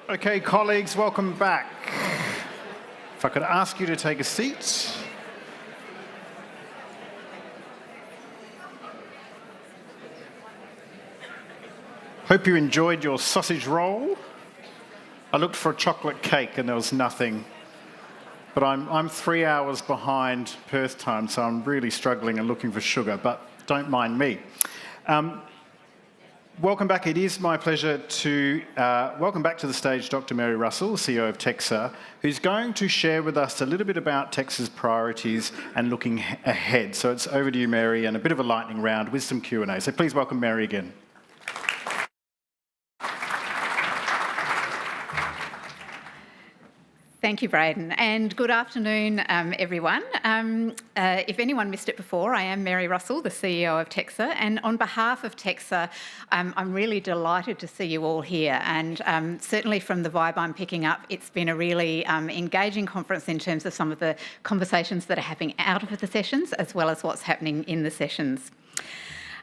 Okay, colleagues, welcome back. If I could ask you to take a seat. Hope you enjoyed your sausage roll. I looked for a chocolate cake and there was nothing. But I'm 3 hours behind Perth time, so I'm really struggling and looking for sugar, but don't mind me. Welcome back. It is my pleasure to welcome back to the stage Dr. Mary Russell, CEO of TEQSA, who's going to share with us a little bit about TEQSA's priorities and looking ahead. So it's over to you, Mary, and a bit of a lightning round with some Q&A. So please welcome Mary again. Thank you, Braden, and good afternoon, everyone. If anyone missed it before, I am Mary Russell, the CEO of TEQSA, and on behalf of TEQSA, I'm really delighted to see you all here, and certainly from the vibe I'm picking up, it's been a really engaging conference in terms of some of the conversations that are happening out of the sessions, as well as what's happening in the sessions.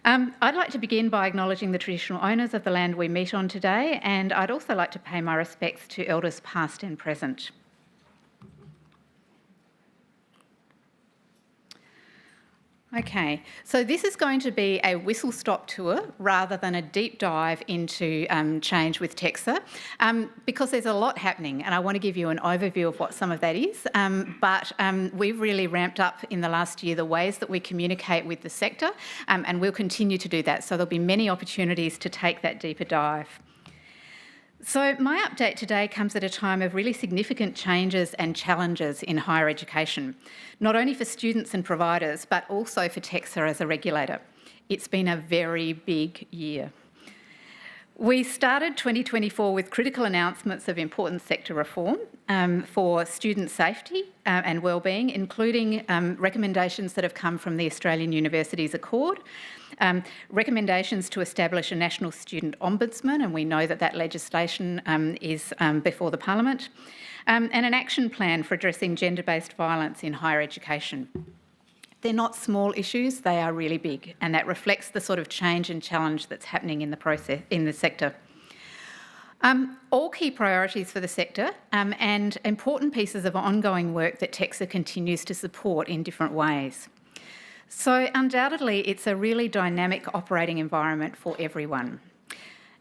I'd like to begin by acknowledging the traditional owners of the land we meet on today, and I'd also like to pay my respects to elders past and present. Okay, so this is going to be a whistle-stop tour rather than a deep dive into change with TEQSA, because there's a lot happening and I want to give you an overview of what some of that is, but we've really ramped up in the last year the ways that we communicate with the sector, and we'll continue to do that, so there'll be many opportunities to take that deeper dive. So my update today comes at a time of really significant changes and challenges in higher education, not only for students and providers, but also for TEQSA as a regulator. It's been a very big year. We started 2024 with critical announcements of important sector reform for student safety and wellbeing, including recommendations that have come from the Australian Universities Accord, recommendations to establish a National Student Ombudsman, and we know that that legislation is before the Parliament, and an action plan for addressing gender-based violence in higher education. They're not small issues, they are really big, and that reflects the sort of change and challenge that's happening in the process, in the sector. All key priorities for the sector and important pieces of ongoing work that TEQSA continues to support in different ways. So undoubtedly, it's a really dynamic operating environment for everyone.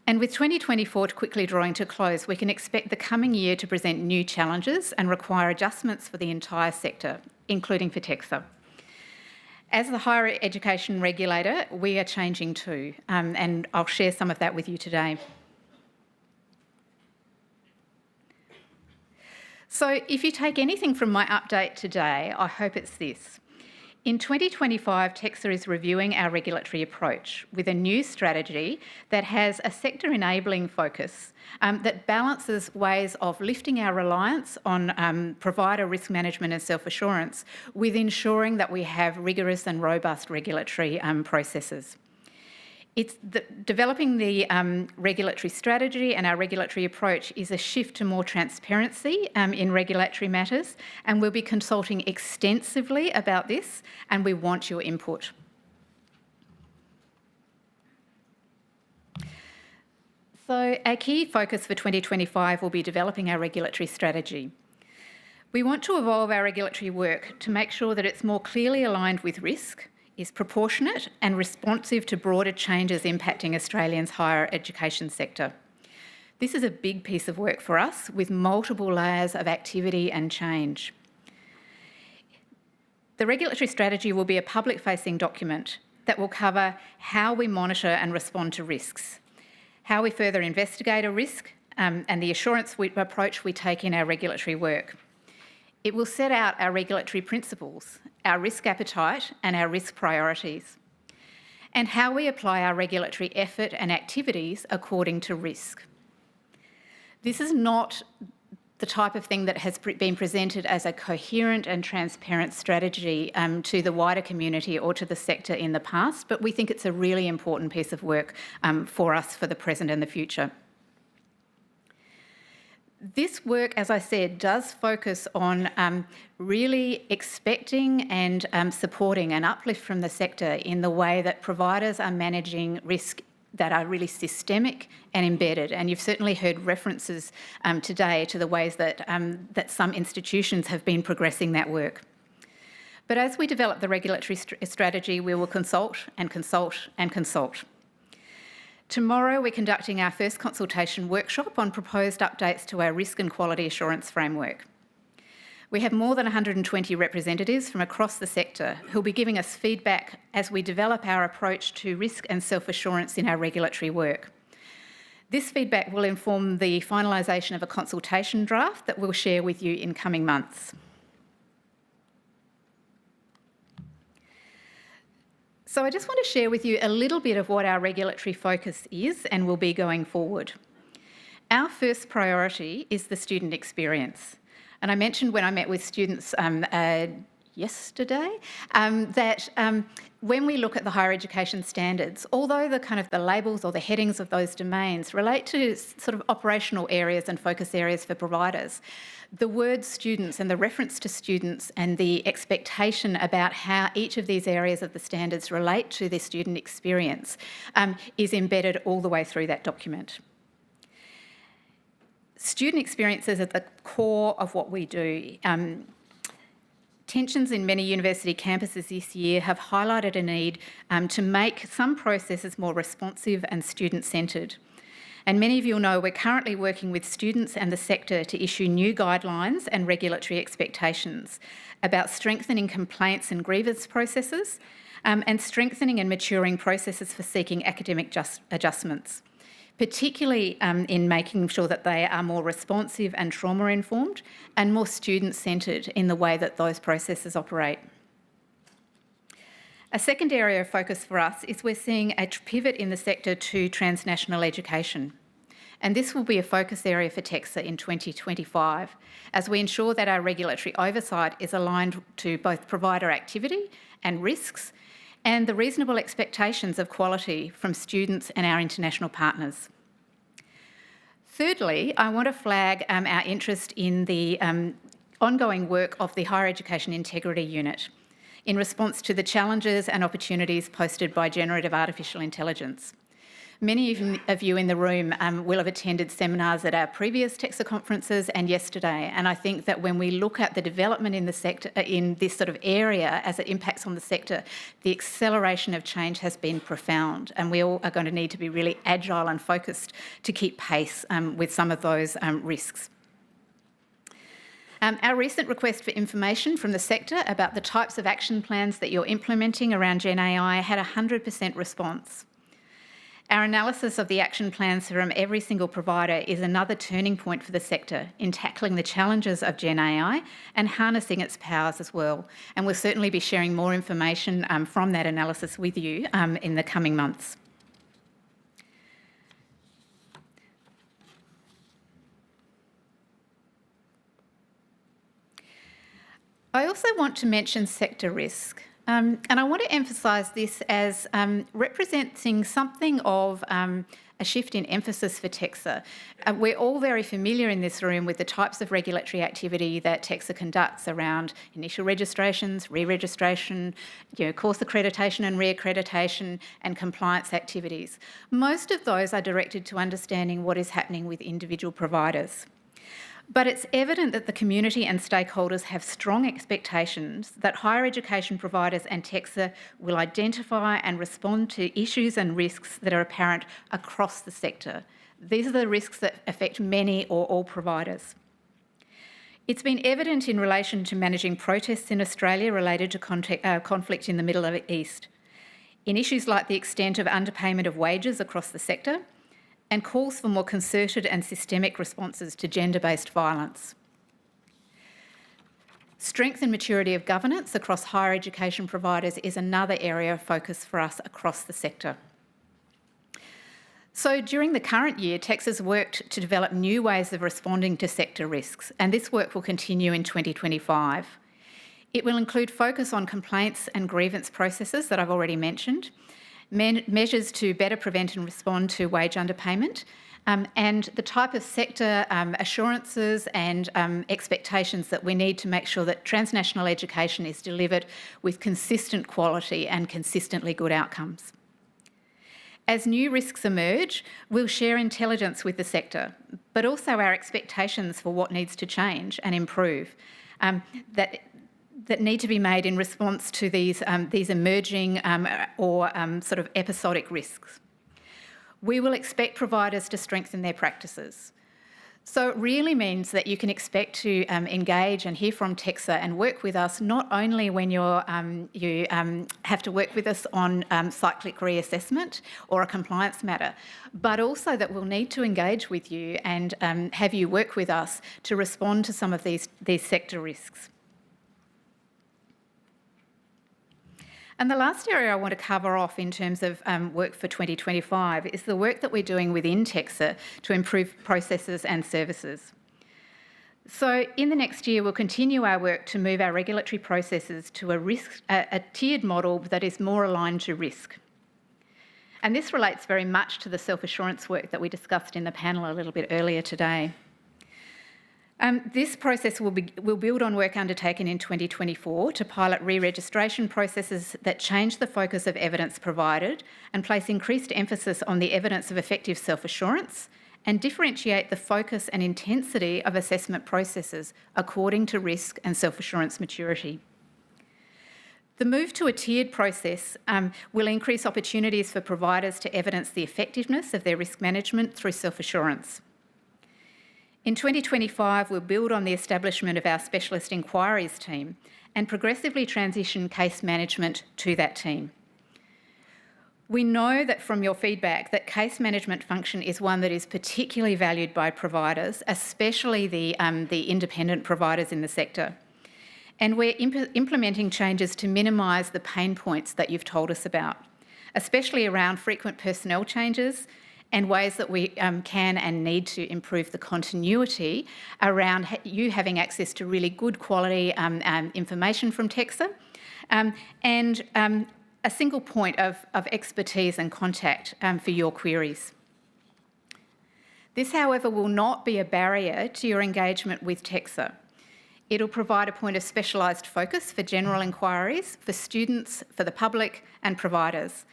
And with 2024 quickly drawing to close, we can expect the coming year to present new challenges and require adjustments for the entire sector, including for TEQSA. As the higher education regulator, we are changing too, and I'll share some of that with you today. So if you take anything from my update today, I hope it's this. In 2025, TEQSA is reviewing our regulatory approach with a new strategy that has a sector-enabling focus that balances ways of lifting our reliance on provider risk management and self-assurance with ensuring that we have rigorous and robust regulatory processes. It's developing the regulatory strategy and our regulatory approach is a shift to more transparency in regulatory matters, and we'll be consulting extensively about this, and we want your input. So our key focus for 2025 will be developing our regulatory strategy. We want to evolve our regulatory work to make sure that it's more clearly aligned with risk, is proportionate and responsive to broader changes impacting Australia's higher education sector. This is a big piece of work for us with multiple layers of activity and change. The regulatory strategy will be a public-facing document that will cover how we monitor and respond to risks, how we further investigate a risk, and the assurance approach we take in our regulatory work. It will set out our regulatory principles, our risk appetite and our risk priorities, and how we apply our regulatory effort and activities according to risk. This is not the type of thing that has been presented as a coherent and transparent strategy to the wider community or to the sector in the past, but we think it's a really important piece of work for us for the present and the future. This work, as I said, does focus on really expecting and supporting an uplift from the sector in the way that providers are managing risk that are really systemic and embedded. And you've certainly heard references today to the ways that, that some institutions have been progressing that work. But as we develop the regulatory strategy, we will consult and consult and consult. Tomorrow, we're conducting our first consultation workshop on proposed updates to our risk and quality assurance framework. We have more than 120 representatives from across the sector who'll be giving us feedback as we develop our approach to risk and self-assurance in our regulatory work. This feedback will inform the finalisation of a consultation draft that we'll share with you in coming months. So I just want to share with you a little bit of what our regulatory focus is and will be going forward. Our first priority is the student experience. And I mentioned when I met with students yesterday that when we look at the higher education standards, although the labels or the headings of those domains relate to sort of operational areas and focus areas for providers, the word students and the reference to students and the expectation about how each of these areas of the standards relate to the student experience is embedded all the way through that document. Student experience is at the core of what we do. Tensions in many university campuses this year have highlighted a need to make some processes more responsive and student-centred. And many of you will know we're currently working with students and the sector to issue new guidelines and regulatory expectations about strengthening complaints and grievance processes and strengthening and maturing processes for seeking academic adjustments, particularly in making sure that they are more responsive and trauma-informed and more student-centred in the way that those processes operate. A second area of focus for us is we're seeing a pivot in the sector to transnational education. And this will be a focus area for TEQSA in 2025, as we ensure that our regulatory oversight is aligned to both provider activity and risks, and the reasonable expectations of quality from students and our international partners. Thirdly, I want to flag our interest in the ongoing work of the Higher Education Integrity Unit in response to the challenges and opportunities posted by generative artificial intelligence. Many of you in the room will have attended seminars at our previous TEQSA conferences and yesterday, and I think that when we look at the development in the sector, in this sort of area as it impacts on the sector, the acceleration of change has been profound, and we all are going to need to be really agile and focused to keep pace with some of those risks. Our recent request for information from the sector about the types of action plans that you're implementing around Gen AI had a 100% response. Our analysis of the action plans from every single provider is another turning point for the sector in tackling the challenges of Gen AI and harnessing its powers as well. And we'll certainly be sharing more information from that analysis with you in the coming months. I also want to mention sector risk. And I want to emphasise this as representing something of a shift in emphasis for TEQSA. We're all very familiar in this room with the types of regulatory activity that TEQSA conducts around initial registrations, re-registration, course accreditation and re-accreditation, and compliance activities. Most of those are directed to understanding what is happening with individual providers. But it's evident that the community and stakeholders have strong expectations that higher education providers and TEQSA will identify and respond to issues and risks that are apparent across the sector. These are the risks that affect many or all providers. It's been evident in relation to managing protests in Australia related to conflict in the Middle East, in issues like the extent of underpayment of wages across the sector, and calls for more concerted and systemic responses to gender-based violence. Strength and maturity of governance across higher education providers is another area of focus for us across the sector. So during the current year, TEQSA's worked to develop new ways of responding to sector risks, and this work will continue in 2025. It will include focus on complaints and grievance processes that I've already mentioned, measures to better prevent and respond to wage underpayment, and the type of sector assurances and expectations that we need to make sure that transnational education is delivered with consistent quality and consistently good outcomes. As new risks emerge, we'll share intelligence with the sector, but also our expectations for what needs to change and improve that need to be made in response to these emerging or sort of episodic risks. We will expect providers to strengthen their practices. So it really means that you can expect to engage and hear from TEQSA and work with us not only when you have to work with us on cyclic reassessment or a compliance matter, but also that we'll need to engage with you and have you work with us to respond to some of these sector risks. And the last area I want to cover off in terms of work for 2025 is the work that we're doing within TEQSA to improve processes and services. So in the next year, we'll continue our work to move our regulatory processes to a tiered model that is more aligned to risk. And this relates very much to the self-assurance work that we discussed in the panel a little bit earlier today. This process will build on work undertaken in 2024 to pilot re-registration processes that change the focus of evidence provided and place increased emphasis on the evidence of effective self-assurance and differentiate the focus and intensity of assessment processes according to risk and self-assurance maturity. The move to a tiered process will increase opportunities for providers to evidence the effectiveness of their risk management through self-assurance. In 2025, we'll build on the establishment of our specialist inquiries team and progressively transition case management to that team. We know that from your feedback that case management function is one that is particularly valued by providers, especially the independent providers in the sector. And we're implementing changes to minimise the pain points that you've told us about, especially around frequent personnel changes and ways that we can and need to improve the continuity around you having access to really good quality information from TEQSA and a single point of expertise and contact for your queries. This, however, will not be a barrier to your engagement with TEQSA. It'll provide a point of specialised focus for general inquiries, for students, for the public and providers.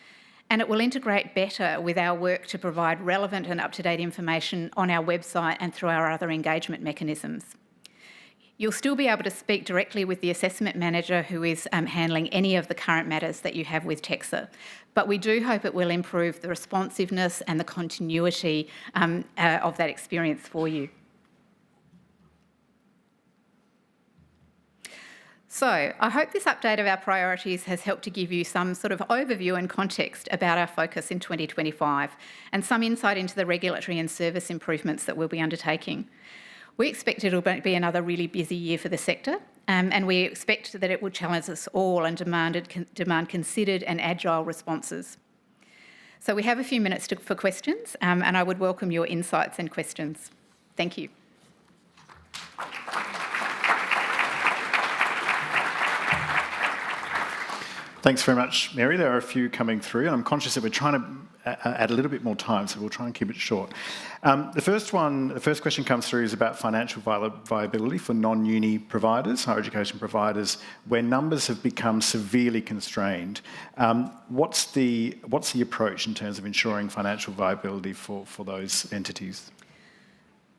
And it will integrate better with our work to provide relevant and up-to-date information on our website and through our other engagement mechanisms. You'll still be able to speak directly with the assessment manager who is handling any of the current matters that you have with TEQSA, but we do hope it will improve the responsiveness and the continuity of that experience for you. So I hope this update of our priorities has helped to give you some sort of overview and context about our focus in 2025 and some insight into the regulatory and service improvements that we'll be undertaking. We expect it'll be another really busy year for the sector and we expect that it will challenge us all and demand considered and agile responses. So we have a few minutes for questions and I would welcome your insights and questions. Thank you. Thanks very much, Mary. There are a few coming through, and I'm conscious that we're trying to add a little bit more time, so we'll try and keep it short. The first question comes through is about financial viability for non-uni providers, higher education providers, where numbers have become severely constrained. What's the approach in terms of ensuring financial viability for those entities?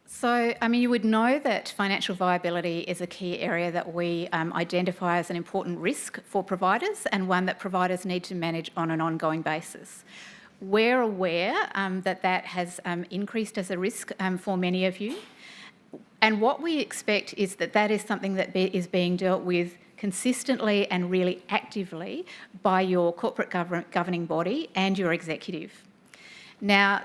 So, you would know that financial viability is a key area that we identify as an important risk for providers and one that providers need to manage on an ongoing basis. We're aware that has increased as a risk for many of you. And what we expect is that is something that is being dealt with consistently and really actively by your corporate governing body and your executive. Now,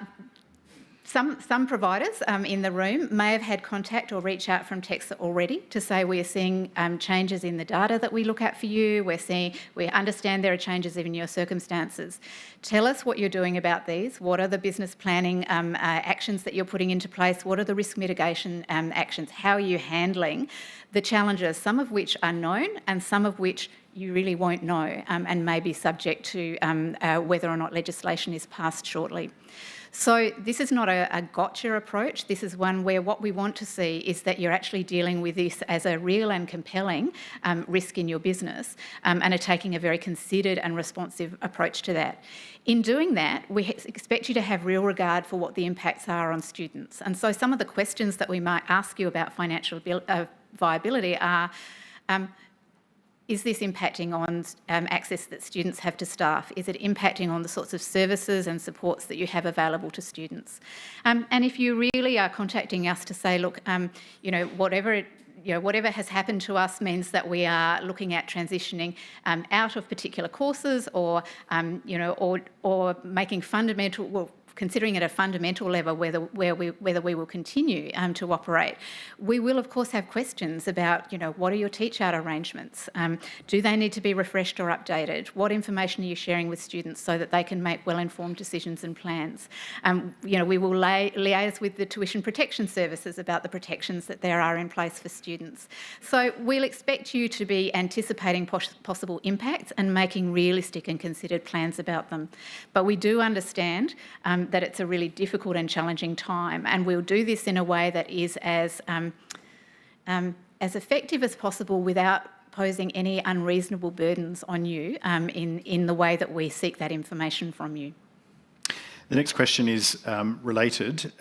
some providers in the room may have had contact or reach out from TEQSA already to say we're seeing changes in the data that we look at for you, we understand there are changes in your circumstances. Tell us what you're doing about these, what are the business planning actions that you're putting into place, what are the risk mitigation actions, how are you handling the challenges, some of which are known and some of which you really won't know, and may be subject to whether or not legislation is passed shortly. So this is not a gotcha approach. This is one where what we want to see is that you're actually dealing with this as a real and compelling risk in your business, and are taking a very considered and responsive approach to that. In doing that, we expect you to have real regard for what the impacts are on students. And so some of the questions that we might ask you about financial viability are, is this impacting on access that students have to staff? Is it impacting on the sorts of services and supports that you have available to students? And if you really are contacting us to say, look, whatever has happened to us means that we are looking at transitioning out of particular courses, or making considering at a fundamental level whether we will continue to operate. We will, of course, have questions about, what are your teach-out arrangements? Do they need to be refreshed or updated? What information are you sharing with students so that they can make well-informed decisions and plans? We will liaise with the tuition protection services about the protections that there are in place for students. So we'll expect you to be anticipating possible impacts and making realistic and considered plans about them. But we do understand that it's a really difficult and challenging time, and we'll do this in a way that is as effective as possible without posing any unreasonable burdens on you in the way that we seek that information from you. The next question is related.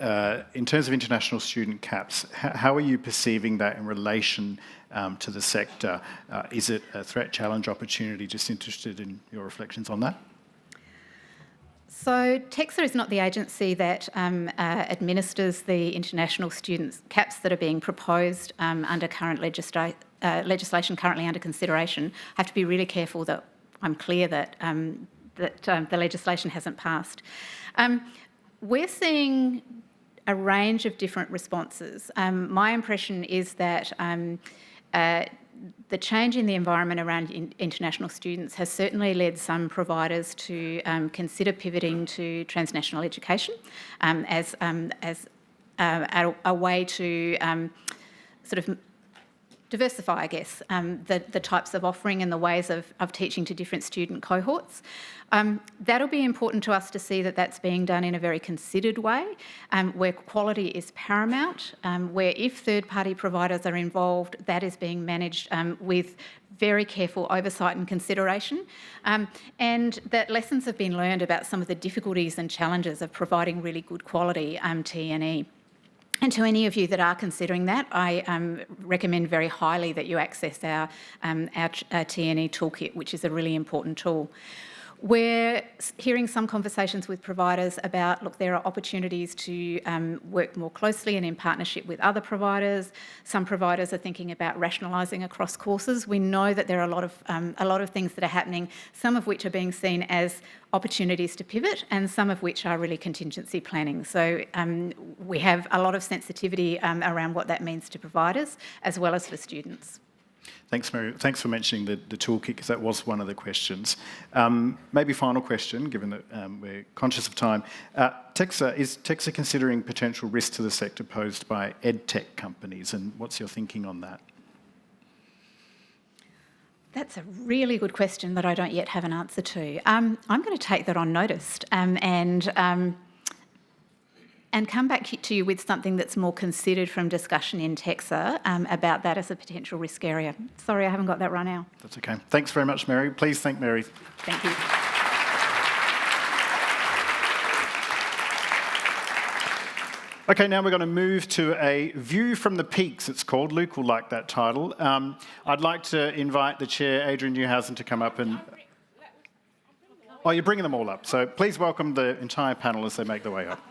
In terms of international student caps, how are you perceiving that in relation to the sector? Is it a threat, challenge, opportunity? Just interested in your reflections on that. So TEQSA is not the agency that administers the international students caps that are being proposed under current legislation currently under consideration. I have to be really careful that I'm clear that the legislation hasn't passed. We're seeing a range of different responses. My impression is that the change in the environment around international students has certainly led some providers to consider pivoting to transnational education as a way to sort of diversify, I guess, the types of offering and the ways of teaching to different student cohorts. That'll be important to us to see that that's being done in a very considered way, where quality is paramount, where if third-party providers are involved, that is being managed with very careful oversight and consideration, and that lessons have been learned about some of the difficulties and challenges of providing really good quality T&E. And to any of you that are considering that, I recommend very highly that you access our T&E toolkit, which is a really important tool. We're hearing some conversations with providers about, look, there are opportunities to work more closely and in partnership with other providers. Some providers are thinking about rationalising across courses. We know that there are a lot of things that are happening, some of which are being seen as opportunities to pivot, and some of which are really contingency planning. So we have a lot of sensitivity around what that means to providers as well as for students. Thanks, Mary. Thanks for mentioning the toolkit, because that was one of the questions. Maybe final question, given that we're conscious of time. Is TEQSA considering potential risks to the sector posed by edtech companies, and what's your thinking on that? That's a really good question that I don't yet have an answer to. I'm going to take that on notice and come back to you with something that's more considered from discussion in TEQSA about that as a potential risk area. Sorry, I haven't got that right now. That's okay. Thanks very much, Mary. Please thank Mary. Thank you. Okay, now we're going to move to a view from the peaks, it's called. Luke will like that title. I'd like to invite the chair, Adrienne Nieuwenhuis, to come up and... Oh, you're bringing them all up. So please welcome the entire panel as they make their way up.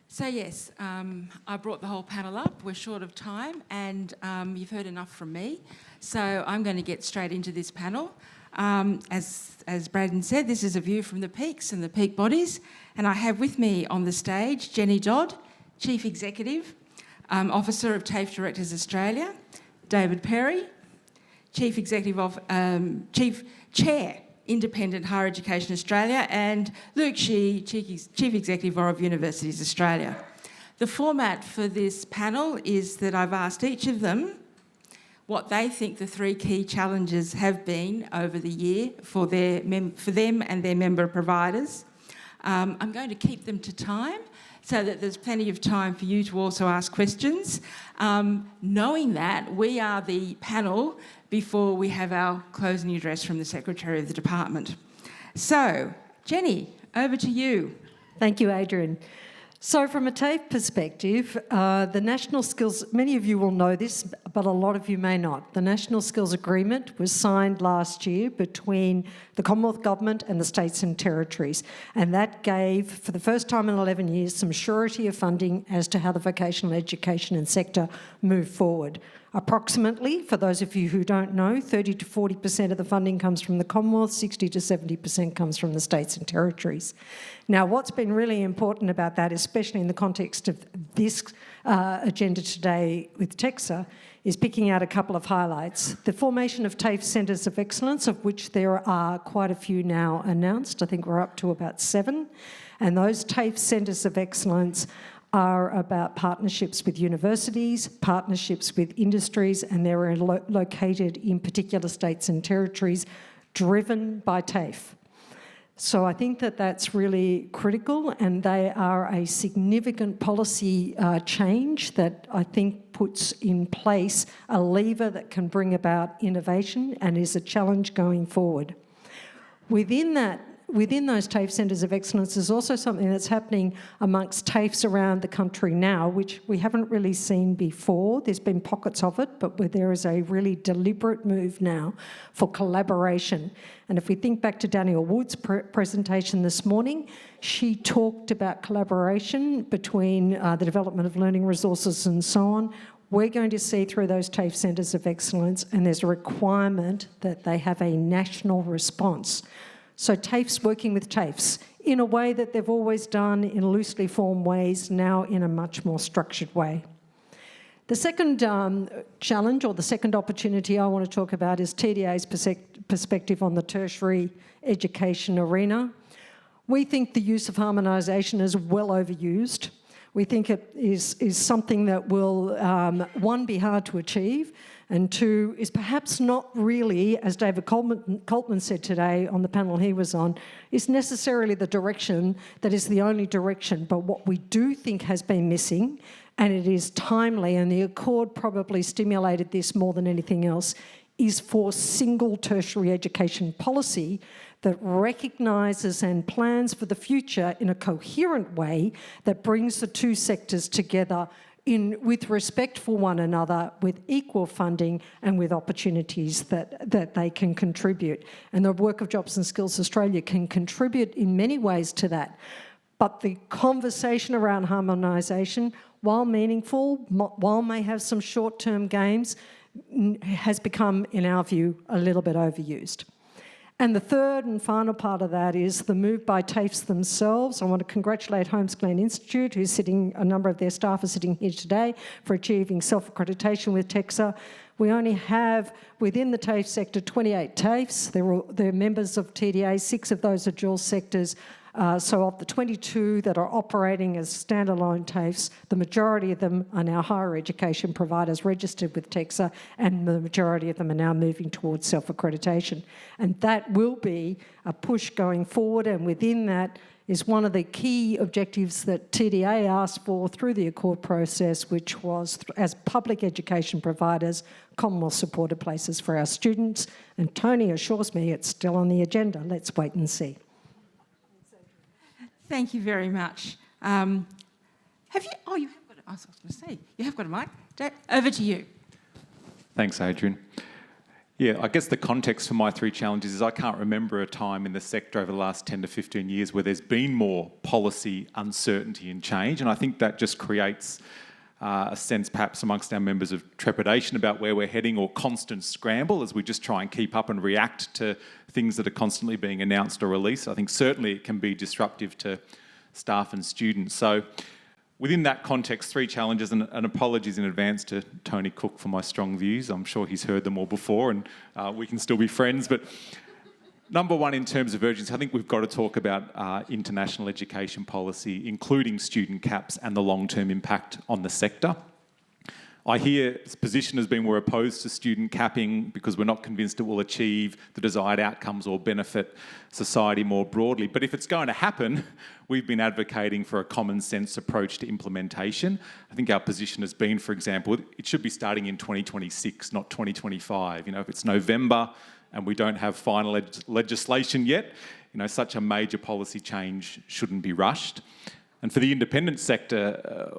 So yes, I brought the whole panel up. We're short of time, and you've heard enough from me. So I'm going to get straight into this panel. As Braden said, this is a view from the peaks and the peak bodies, and I have with me on the stage Jenny Dodd, Chief Executive Officer of TAFE Directors Australia, David Perry, Chief Chair, Independent Higher Education Australia, and Luke Sheehy, Chief Executive of Universities Australia. The format for this panel is that I've asked each of them what they think the 3 key challenges have been over the year for them and their member providers. I'm going to keep them to time so that there's plenty of time for you to also ask questions, knowing that we are the panel before we have our closing address from the Secretary of the Department. So, Jenny, over to you. Thank you, Adrienne. So from a TAFE perspective, the National Skills, many of you will know this, but a lot of you may not. The National Skills Agreement was signed last year between the Commonwealth Government and the states and territories, and that gave, for the first time in 11 years, some surety of funding as to how the vocational education and sector move forward. Approximately, for those of you who don't know, 30 to 40% of the funding comes from the Commonwealth, 60 to 70% comes from the states and territories. Now, what's been really important about that, especially in the context of this agenda today with TEQSA, is picking out a couple of highlights. The formation of TAFE Centres of Excellence, of which there are quite a few now announced. I think we're up to about 7. And those TAFE Centres of Excellence are about partnerships with universities, partnerships with industries, and they're located in particular states and territories driven by TAFE. So I think that that's really critical, and they are a significant policy change that I think puts in place a lever that can bring about innovation and is a challenge going forward. Within those TAFE Centres of Excellence is also something that's happening amongst TAFEs around the country now, which we haven't really seen before. There's been pockets of it, but where there is a really deliberate move now for collaboration. And if we think back to Danielle Wood's presentation this morning, she talked about collaboration between the development of learning resources and so on. We're going to see through those TAFE Centres of Excellence, and there's a requirement that they have a national response. So TAFE's working with TAFEs in a way that they've always done in loosely formed ways, now in a much more structured way. The second challenge, or the second opportunity I want to talk about, is TDA's perspective on the tertiary education arena. We think the use of harmonisation is well overused. We think it is something that will, one, be hard to achieve, and two, is perhaps not really, as David Coltman said today on the panel he was on, is necessarily the direction that is the only direction. But what we do think has been missing, and it is timely, and the Accord probably stimulated this more than anything else, is for single tertiary education policy that recognises and plans for the future in a coherent way that brings the two sectors together with respect for one another, with equal funding and with opportunities that they can contribute. And the work of Jobs and Skills Australia can contribute in many ways to that. But the conversation around harmonisation, while meaningful, while may have some short-term gains, has become, in our view, a little bit overused. And the third and final part of that is the move by TAFEs themselves. I want to congratulate Holmes Glen Institute, a number of their staff are sitting here today, for achieving self-accreditation with TEQSA. We only have, within the TAFE sector, 28 TAFEs. They're members of TDA, 6 of those are dual sectors. So of the 22 that are operating as standalone TAFEs, the majority of them are now higher education providers registered with TEQSA, and the majority of them are now moving towards self-accreditation. And that will be a push going forward, and within that is one of the key objectives that TDA asked for through the Accord process, which was, as public education providers, Commonwealth-supported places for our students. And Tony assures me it's still on the agenda. Let's wait and see. Thank you very much. Have you? Oh, you have got. I was going to say you have got a mic. Over to you. Thanks, Adrienne. Yeah, I guess the context for my 3 challenges is I can't remember a time in the sector over the last 10 to 15 years where there's been more policy uncertainty and change, and I think that just creates a sense perhaps amongst our members of trepidation about where we're heading, or constant scramble as we just try and keep up and react to things that are constantly being announced or released. I think certainly it can be disruptive to staff and students. So within that context, 3 challenges, and apologies in advance to Tony Cook for my strong views. I'm sure he's heard them all before, and we can still be friends. But number one, in terms of urgency, I think we've got to talk about international education policy, including student caps and the long-term impact on the sector. I hear its position has been we're opposed to student capping because we're not convinced it will achieve the desired outcomes or benefit society more broadly. But if it's going to happen, we've been advocating for a common sense approach to implementation. I think our position has been, for example, it should be starting in 2026, not 2025. If it's November and we don't have final legislation yet, such a major policy change shouldn't be rushed. And for the independent sector,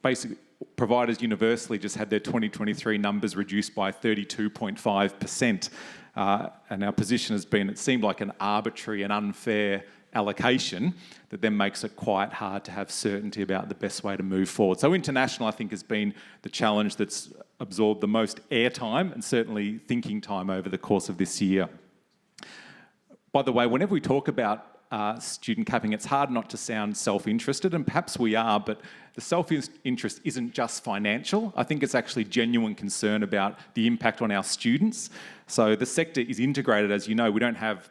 basically, providers universally just had their 2023 numbers reduced by 32.5%. And our position has been, it seemed like an arbitrary and unfair allocation that then makes it quite hard to have certainty about the best way to move forward. So international, I think, has been the challenge that's absorbed the most airtime and certainly thinking time over the course of this year. By the way, whenever we talk about student capping, it's hard not to sound self-interested, and perhaps we are, but the self-interest isn't just financial. I think it's actually genuine concern about the impact on our students. So the sector is integrated, as you know. We don't have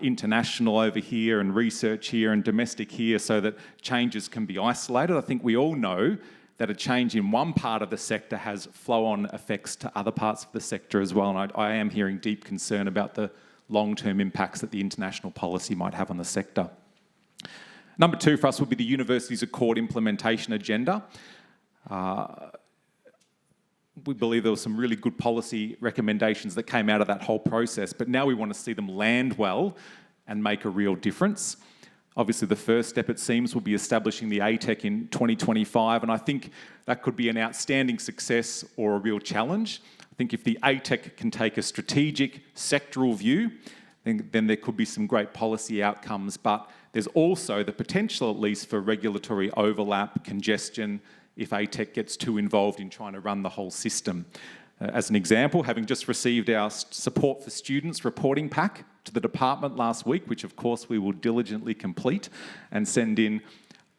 international over here and research here and domestic here so that changes can be isolated. I think we all know that a change in one part of the sector has flow-on effects to other parts of the sector as well, and I am hearing deep concern about the long-term impacts that the international policy might have on the sector. Number 2 for us would be the university's Accord implementation agenda. We believe there were some really good policy recommendations that came out of that whole process, but now we want to see them land well and make a real difference. Obviously, the first step, it seems, will be establishing the ATEC in 2025, and I think that could be an outstanding success or a real challenge. I think if the ATEC can take a strategic sectoral view, then there could be some great policy outcomes, but there's also the potential, at least, for regulatory overlap, congestion, if ATEC gets too involved in trying to run the whole system. As an example, having just received our Support for Students reporting pack to the department last week, which of course we will diligently complete and send in,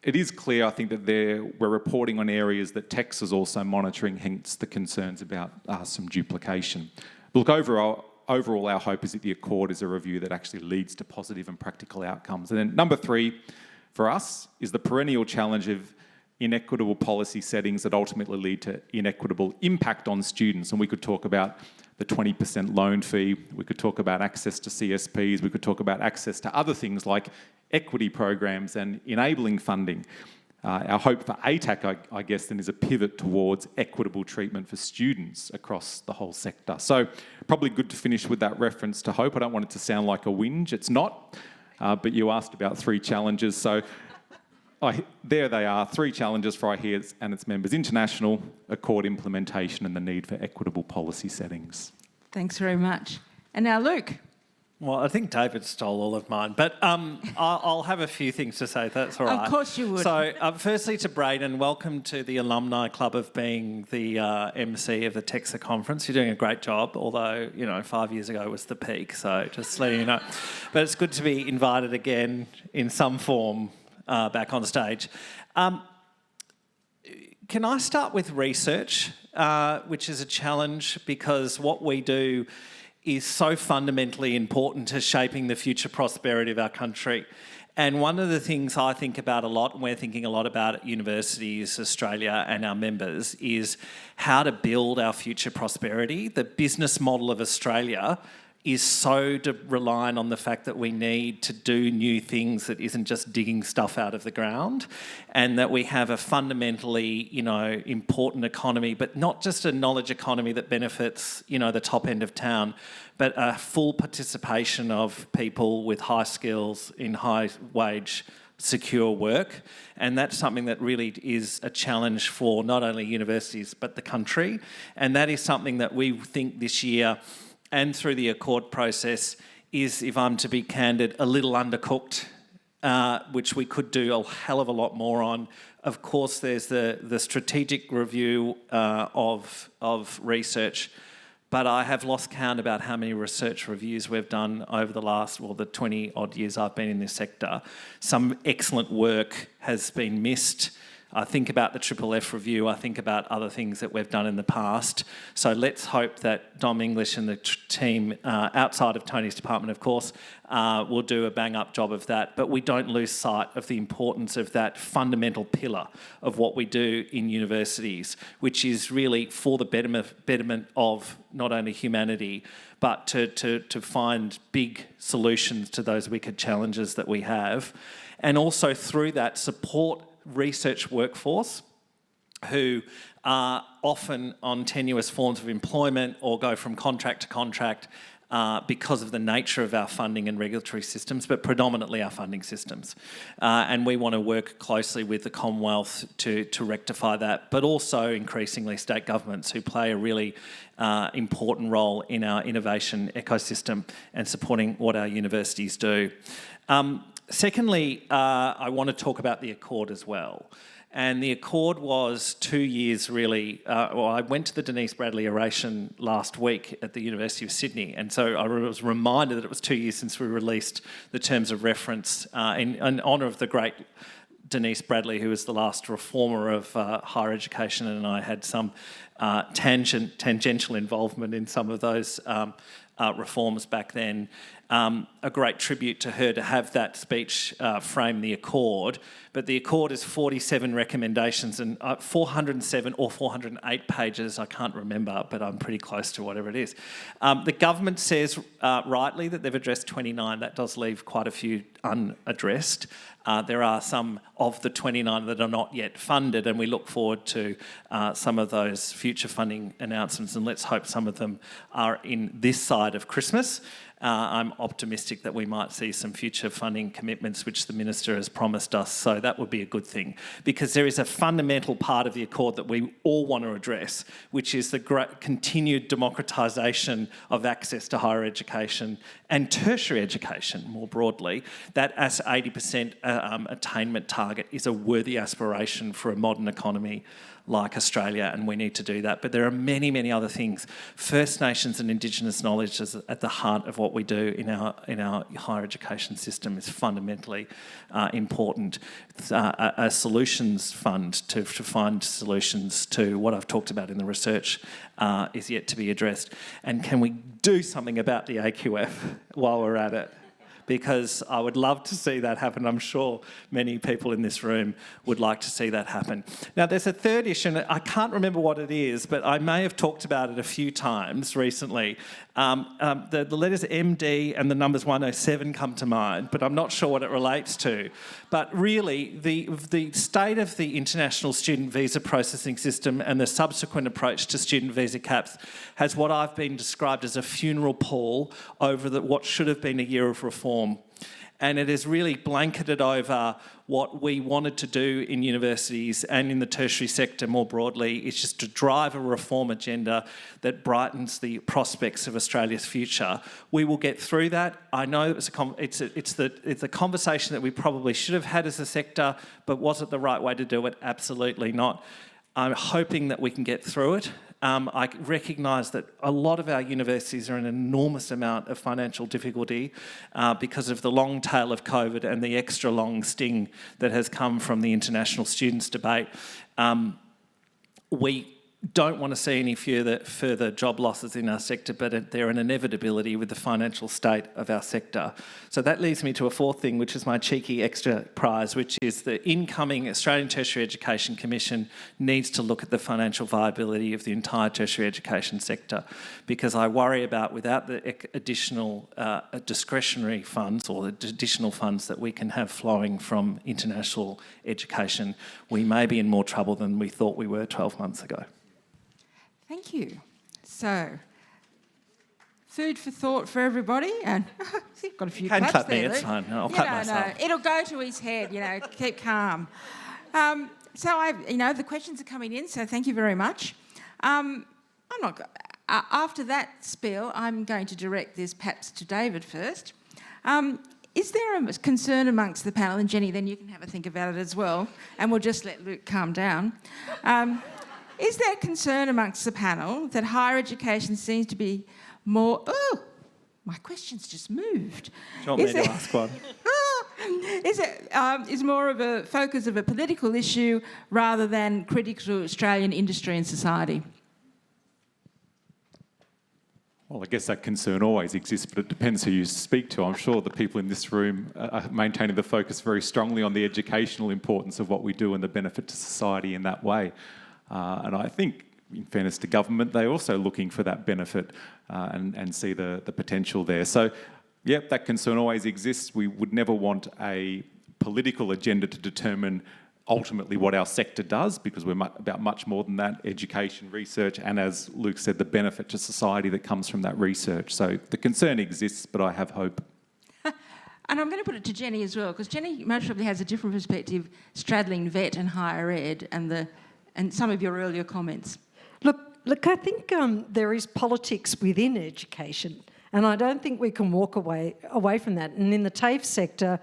it is clear, I think, that we're reporting on areas that TEQSA is also monitoring, hence the concerns about some duplication. Look, overall, our hope is that the Accord is a review that actually leads to positive and practical outcomes. And then number 3 for us is the perennial challenge of inequitable policy settings that ultimately lead to inequitable impact on students. And we could talk about the 20% loan fee, we could talk about access to CSPs, we could talk about access to other things like equity programs and enabling funding. Our hope for ATAC, I guess, then is a pivot towards equitable treatment for students across the whole sector. So probably good to finish with that reference to hope. I don't want it to sound like a whinge. It's not, but you asked about 3 challenges. So there they are, 3 challenges for IHEA and its members: international, Accord implementation, and the need for equitable policy settings. Thanks very much. And now Luke. Well, I think David stole all of mine, but I'll have a few things to say. That's all right. Of course you would. So, firstly to Braden, welcome to the Alumni Club of being the MC of the TEQSA conference. You're doing a great job, although, 5 years ago was the peak, so just letting you know. But it's good to be invited again in some form back on stage. Can I start with research, which is a challenge because what we do is so fundamentally important to shaping the future prosperity of our country. And one of the things I think about a lot, and we're thinking a lot about at Universities Australia and our members, is how to build our future prosperity. The business model of Australia is so reliant on the fact that we need to do new things that isn't just digging stuff out of the ground, and that we have a fundamentally, important economy, but not just a knowledge economy that benefits, the top end of town, but a full participation of people with high skills in high wage, secure work. And that's something that really is a challenge for not only universities, but the country. And that is something that we think this year, and through the Accord process, is, if I'm to be candid, a little undercooked, which we could do a hell of a lot more on. Of course, there's the strategic review of research, but I have lost count about how many research reviews we've done over the 20 odd years I've been in this sector. Some excellent work has been missed. I think about the Triple F review, I think about other things that we've done in the past. So let's hope that Dom English and the team, outside of Tony's department, of course, will do a bang-up job of that. But we don't lose sight of the importance of that fundamental pillar of what we do in universities, which is really for the betterment of not only humanity, but to find big solutions to those wicked challenges that we have. And also through that, support research workforce who are often on tenuous forms of employment or go from contract to contract because of the nature of our funding and regulatory systems, but predominantly our funding systems. And we want to work closely with the Commonwealth to rectify that, but also increasingly state governments who play a really important role in our innovation ecosystem and supporting what our universities do. Secondly, I want to talk about the Accord as well. And the Accord was 2 years really. I went to the Denise Bradley oration last week at the University of Sydney, and so I was reminded that it was 2 years since we released the terms of reference in honour of the great Denise Bradley, who was the last reformer of higher education, and I had some tangential involvement in some of those reforms back then. A great tribute to her to have that speech frame the Accord. But the Accord is 47 recommendations and 407 or 408 pages, I can't remember, but I'm pretty close to whatever it is. The government says rightly that they've addressed 29. That does leave quite a few unaddressed. There are some of the 29 that are not yet funded, and we look forward to some of those future funding announcements, and let's hope some of them are in this side of Christmas. I'm optimistic that we might see some future funding commitments which the Minister has promised us, so that would be a good thing, because there is a fundamental part of the Accord that we all want to address, which is the continued democratisation of access to higher education and tertiary education more broadly. That as 80% attainment target is a worthy aspiration for a modern economy like Australia, and we need to do that. But there are many, many other things. First Nations and Indigenous knowledge is at the heart of what we do in our higher education system. Is fundamentally important. A solutions fund to find solutions to what I've talked about in the research is yet to be addressed. And can we do something about the AQF while we're at it? Because I would love to see that happen. I'm sure many people in this room would like to see that happen. Now, there's a third issue, and I can't remember what it is, but I may have talked about it a few times recently. The letters MD and the numbers 107 come to mind, but I'm not sure what it relates to. But really, the state of the international student visa processing system and the subsequent approach to student visa caps has what I've been described as a funeral pall over what should have been a year of reform. And it has really blanketed over what we wanted to do in universities and in the tertiary sector more broadly. It's just to drive a reform agenda that brightens the prospects of Australia's future. We will get through that. I know it's a conversation that we probably should have had as a sector, but was it the right way to do it? Absolutely not. I'm hoping that we can get through it. I recognise that a lot of our universities are in an enormous amount of financial difficulty because of the long tail of COVID and the extra long sting that has come from the international students debate. We don't want to see any further job losses in our sector, but they're an inevitability with the financial state of our sector. So that leads me to a fourth thing, which is my cheeky extra prize, which is the incoming Australian Tertiary Education Commission needs to look at the financial viability of the entire tertiary education sector, because I worry about without the additional discretionary funds or the additional funds that we can have flowing from international education, we may be in more trouble than we thought we were 12 months ago. Thank you. So, food for thought for everybody, and you've got a few claps clap me, there, it's Luke. fine. I'll clap myself. No, it'll go to his head. Keep calm. The questions are coming in, so thank you very much. After that spiel, I'm going to direct this perhaps to David first. Is there a concern amongst the panel, and Jenny, then you can have a think about it as well, and we'll just let Luke calm down. Is there concern amongst the panel that higher education seems to be more... Oh, my question's just moved. Do you want me to ask one? is more of a focus of a political issue rather than critical to Australian industry and society? Well, I guess that concern always exists, but it depends who you speak to. I'm sure the people in this room are maintaining the focus very strongly on the educational importance of what we do and the benefit to society in that way. And I think, in fairness to government, they're also looking for that benefit and see the potential there. So, yep, that concern always exists. We would never want a political agenda to determine ultimately what our sector does, because we're about much more than that: education, research, and, as Luke said, the benefit to society that comes from that research. So the concern exists, but I have hope. And I'm going to put it to Jenny as well, because Jenny most probably has a different perspective, straddling vet and higher ed and some of your earlier comments. Look, I think there is politics within education, and I don't think we can walk away from that. And in the TAFE sector,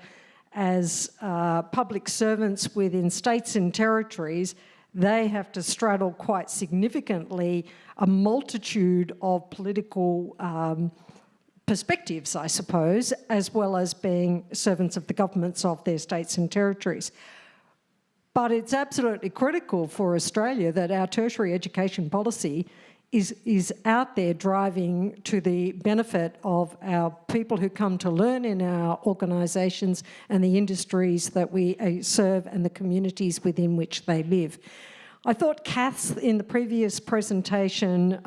as public servants within states and territories, they have to straddle quite significantly a multitude of political perspectives, I suppose, as well as being servants of the governments of their states and territories. But it's absolutely critical for Australia that our tertiary education policy is out there driving to the benefit of our people who come to learn in our organisations and the industries that we serve and the communities within which they live. I thought Kath's in the previous presentation,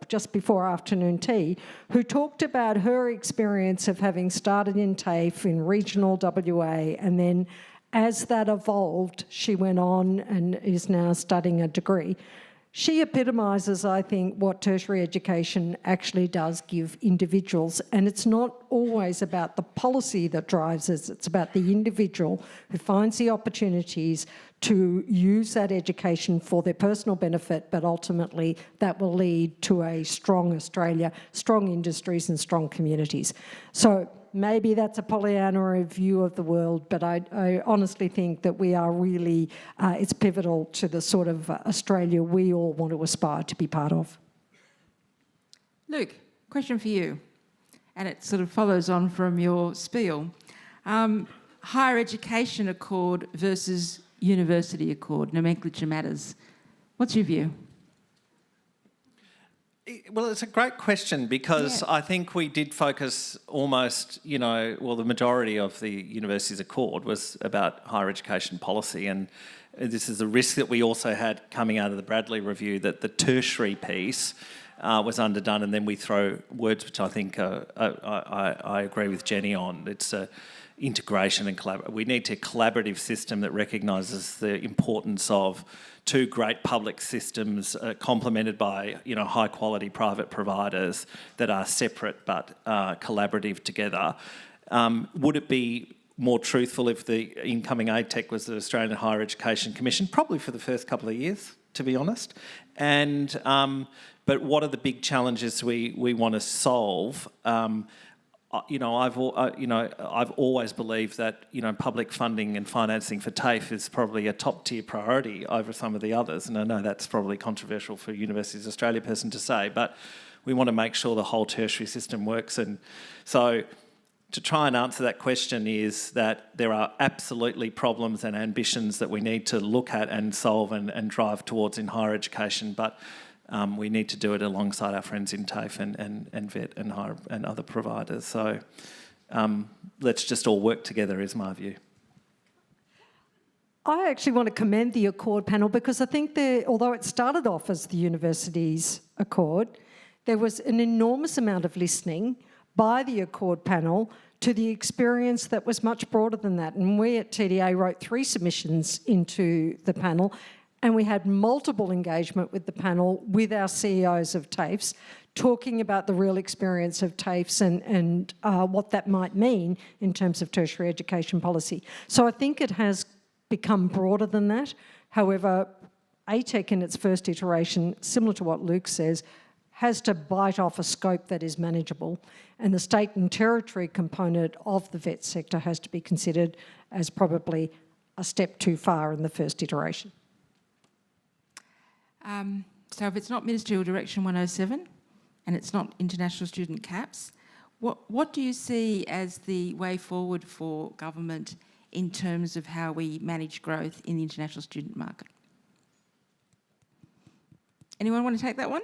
just before afternoon tea, who talked about her experience of having started in TAFE in regional WA, and then as that evolved, she went on and is now studying a degree. She epitomises, I think, what tertiary education actually does give individuals, and it's not always about the policy that drives us, it's about the individual who finds the opportunities to use that education for their personal benefit, but ultimately that will lead to a strong Australia, strong industries and strong communities. So maybe that's a Pollyanna view of the world, but I honestly think that we are really, it's pivotal to the sort of Australia we all want to aspire to be part of. Luke, question for you, and it sort of follows on from your spiel. Higher education accord versus university accord, nomenclature matters. What's your view? Well, it's a great question, because I think we did focus almost, the majority of the university's accord was about higher education policy, and this is a risk that we also had coming out of the Bradley review, that the tertiary piece was underdone, and then we throw words which I think I agree with Jenny on. It's integration and collaboration. We need a collaborative system that recognises the importance of two great public systems complemented by high quality private providers that are separate but collaborative together. Would it be more truthful if the incoming ATEC was the Australian Higher Education Commission? Probably for the first couple of years, to be honest. And but what are the big challenges we want to solve? I've always believed that public funding and financing for TAFE is probably a top tier priority over some of the others, and I know that's probably controversial for a Universities Australia person to say, but we want to make sure the whole tertiary system works. And so to try and answer that question is that there are absolutely problems and ambitions that we need to look at and solve and drive towards in higher education, but we need to do it alongside our friends in TAFE and VET and other providers. So let's just all work together, is my view. I actually want to commend the Accord panel, because I think although it started off as the university's Accord, there was an enormous amount of listening by the Accord panel to the experience that was much broader than that. And we at TDA wrote 3 submissions into the panel, and we had multiple engagement with the panel, with our CEOs of TAFEs, talking about the real experience of TAFEs and what that might mean in terms of tertiary education policy. So I think it has become broader than that. However, ATEC in its first iteration, similar to what Luke says, has to bite off a scope that is manageable, and the state and territory component of the vet sector has to be considered as probably a step too far in the first iteration. So if it's not Ministerial Direction 107 and it's not international student caps, what do you see as the way forward for government in terms of how we manage growth in the international student market. Anyone want to take that one?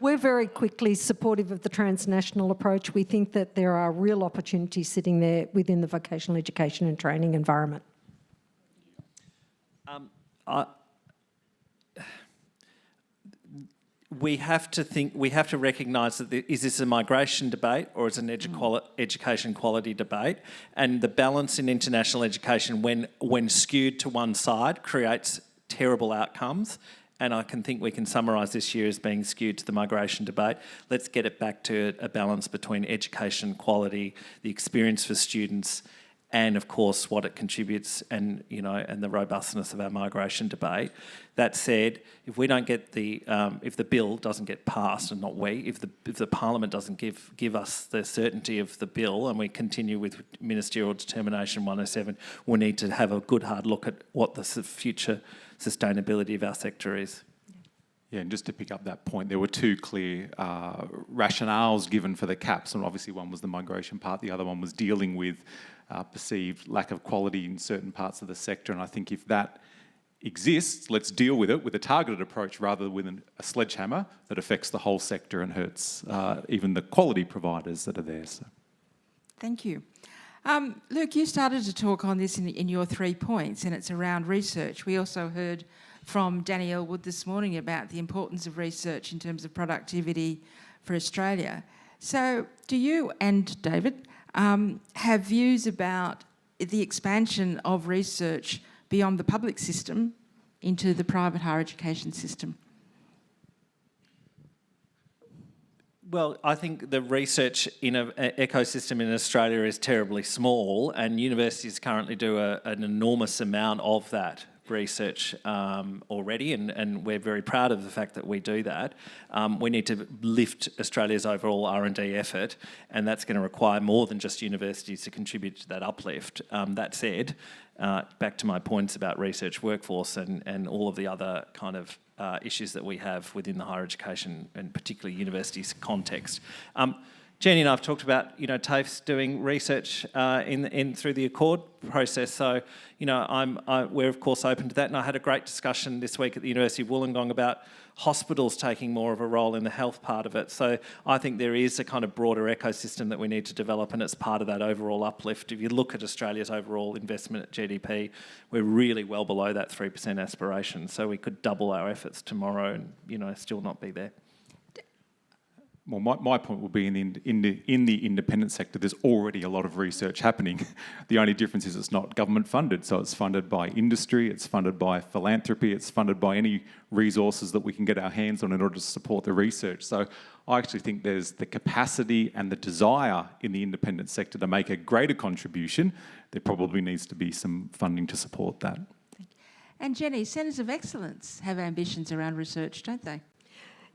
We're very quickly supportive of the transnational approach. We think that there are real opportunities sitting there within the vocational education and training environment. We have to recognise that is this a migration debate or is it an education quality debate? And the balance in international education, when skewed to one side, creates terrible outcomes. And I think we can summarise this year as being skewed to the migration debate. Let's get it back to a balance between education quality, the experience for students, and of course what it contributes, and the robustness of our migration debate. That said, if we don't get if the bill doesn't get passed, and not we, if the Parliament doesn't give us the certainty of the bill, and we continue with Ministerial Determination 107, we need to have a good hard look at what the future sustainability of our sector is. Yeah, and just to pick up that point, there were two clear rationales given for the caps, and obviously one was the migration part, the other one was dealing with perceived lack of quality in certain parts of the sector. And I think if that exists, let's deal with it with a targeted approach rather than with a sledgehammer that affects the whole sector and hurts even the quality providers that are there. So. Thank you. Luke, you started to talk on this in your 3 points, and it's around research. We also heard from Danielle Wood this morning about the importance of research in terms of productivity for Australia. So do you and David have views about the expansion of research beyond the public system into the private higher education system? Well, I think the research in an ecosystem in Australia is terribly small, and universities currently do an enormous amount of that research already, and we're very proud of the fact that we do that. We need to lift Australia's overall R&D effort, and that's going to require more than just universities to contribute to that uplift. That said, back to my points about research workforce and all of the other kind of issues that we have within the higher education and particularly universities context. Jenny and I have talked about, TAFEs doing research through the Accord process. So, we're of course open to that. And I had a great discussion this week at the University of Wollongong about hospitals taking more of a role in the health part of it. So I think there is a kind of broader ecosystem that we need to develop, and it's part of that overall uplift. If you look at Australia's overall investment at GDP, we're really well below that 3% aspiration. So we could double our efforts tomorrow and, still not be there. Well, my point will be in the independent sector, there's already a lot of research happening. The only difference is it's not government funded, so it's funded by industry, it's funded by philanthropy, it's funded by any resources that we can get our hands on in order to support the research. So I actually think there's the capacity and the desire in the independent sector to make a greater contribution. There probably needs to be some funding to support that. And Jenny, Centres of Excellence have ambitions around research, don't they?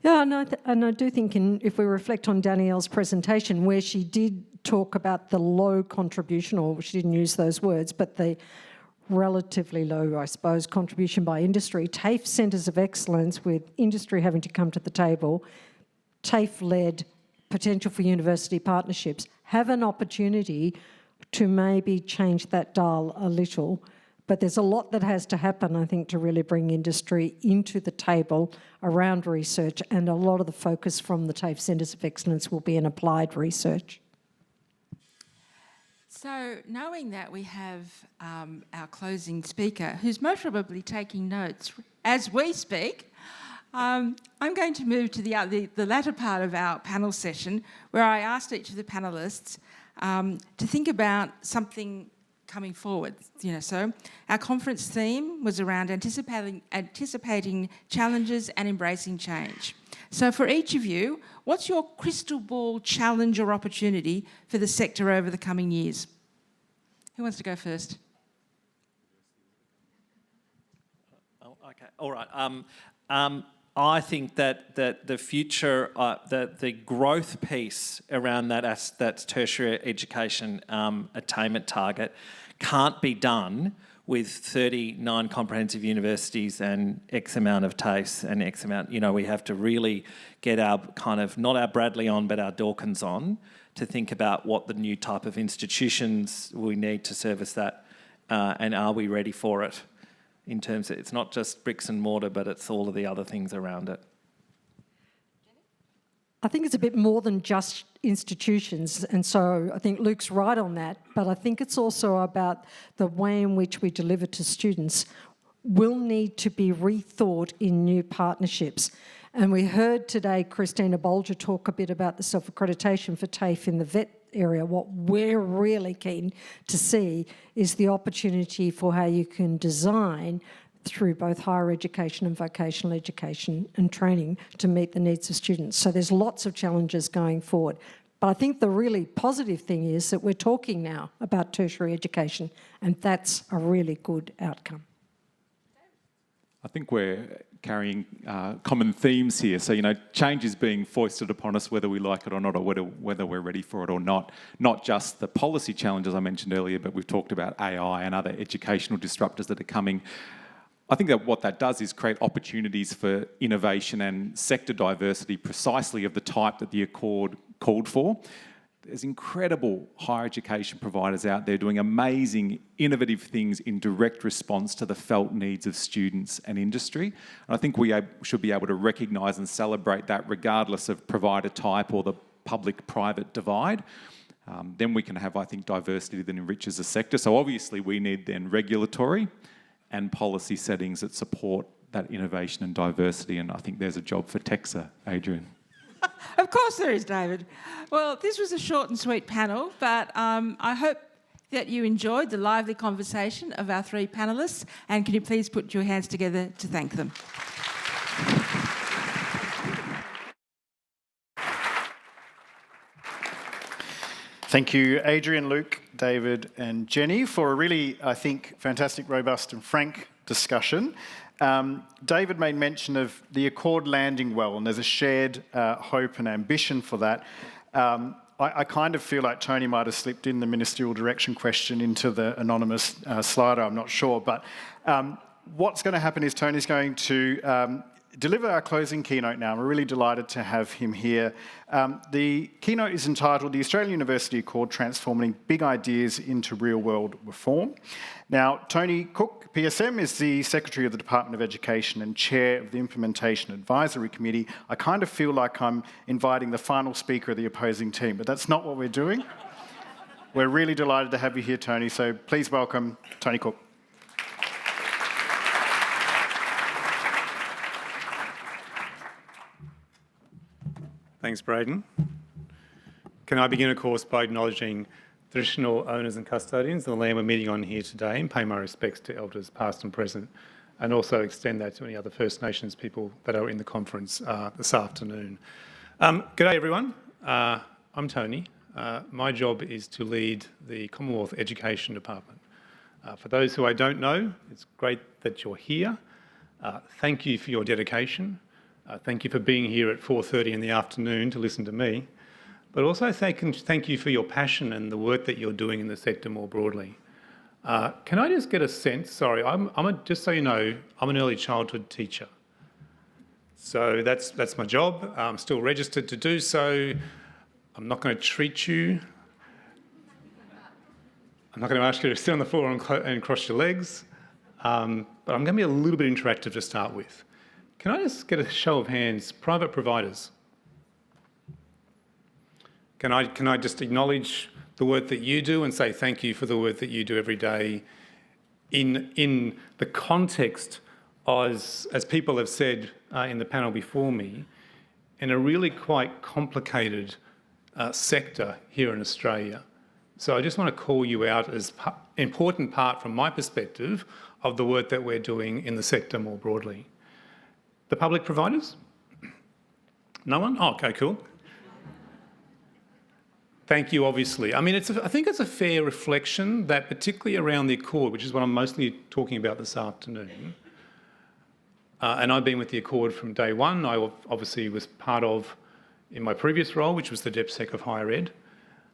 Yeah, and I do think if we reflect on Danielle's presentation, where she did talk about the low contribution, or she didn't use those words, but the relatively low, I suppose, contribution by industry, TAFE Centres of Excellence, with industry having to come to the table, TAFE-led potential for university partnerships, have an opportunity to maybe change that dial a little. But there's a lot that has to happen, I think, to really bring industry into the table around research, and a lot of the focus from the TAFE Centres of Excellence will be in applied research. So knowing that we have our closing speaker, who's most probably taking notes as we speak, I'm going to move to the latter part of our panel session, where I asked each of the panellists to think about something coming forward. So our conference theme was around anticipating challenges and embracing change. So for each of you, what's your crystal ball challenge or opportunity for the sector over the coming years? Who wants to go first? Oh, okay, all right. I think that the future, the growth piece around that tertiary education attainment target can't be done with 39 comprehensive universities and X amount of TAFEs and X amount, we have to really get our not our Bradley on, but our Dawkins on to think about what the new type of institutions we need to service that, and are we ready for it in terms of, it's not just bricks and mortar, but it's all of the other things around it. I think it's a bit more than just institutions, and so I think Luke's right on that, but I think it's also about the way in which we deliver to students will need to be rethought in new partnerships. And we heard today Christina Bolger talk a bit about the self-accreditation for TAFE in the vet area. What we're really keen to see is the opportunity for how you can design through both higher education and vocational education and training to meet the needs of students. So there's lots of challenges going forward. But I think the really positive thing is that we're talking now about tertiary education, and that's a really good outcome. I think we're carrying common themes here. So, change is being foisted upon us whether we like it or not, or whether we're ready for it or not. Not just the policy challenges I mentioned earlier, but we've talked about AI and other educational disruptors that are coming. I think that what that does is create opportunities for innovation and sector diversity precisely of the type that the Accord called for. There's incredible higher education providers out there doing amazing, innovative things in direct response to the felt needs of students and industry. And I think we should be able to recognise and celebrate that regardless of provider type or the public-private divide. Then we can have, I think, diversity that enriches the sector. So obviously we need then regulatory and policy settings that support that innovation and diversity, and I think there's a job for TEQSA, Adrienne. Of course there is, David. Well, this was a short and sweet panel, but I hope that you enjoyed the lively conversation of our three panellists, and can you please put your hands together to thank them? Thank you, Adrienne, Luke, David and Jenny, for a really, I think, fantastic, robust and frank discussion. David made mention of the Accord landing well, and there's a shared hope and ambition for that. I kind of feel like Tony might have slipped in the ministerial direction question into the anonymous slider, I'm not sure. But what's going to happen is Tony's going to deliver our closing keynote now. We're really delighted to have him here. The keynote is entitled The Australian University Accord Transforming Big Ideas into Real-World Reform. Now, Tony Cook PSM is the Secretary of the Department of Education and Chair of the Implementation Advisory Committee. I kind of feel like I'm inviting the final speaker of the opposing team, but that's not what we're doing. We're really delighted to have you here, Tony, so please welcome Tony Cook. Thanks, Braden. Can I begin, of course, by acknowledging traditional owners and custodians of the land we're meeting on here today, and pay my respects to Elders past and present, and also extend that to any other First Nations people that are in the conference this afternoon. Good day, everyone. I'm Tony. My job is to lead the Commonwealth Education Department. For those who I don't know, it's great that you're here. Thank you for your dedication. Thank you for being here at 4:30 in the afternoon to listen to me, but also thank you for your passion and the work that you're doing in the sector more broadly. Can I just get a sense? Sorry, just so you know, I'm an early childhood teacher, so that's my job. I'm still registered to do so. I'm not going to treat you. I'm not going to ask you to sit on the floor and cross your legs, but I'm going to be a little bit interactive to start with. Can I just get a show of hands? Private providers. Can I just acknowledge the work that you do and say thank you for the work that you do every day in the context, as people have said in the panel before me, in a really quite complicated sector here in Australia. So I just want to call you out as an important part from my perspective of the work that we're doing in the sector more broadly. The public providers? No one? Oh, okay, cool. Thank you, obviously. I mean, I think it's a fair reflection that particularly around the Accord, which is what I'm mostly talking about this afternoon, and I've been with the Accord from day one. I obviously was part of, in my previous role, which was the DepSec of Higher Ed,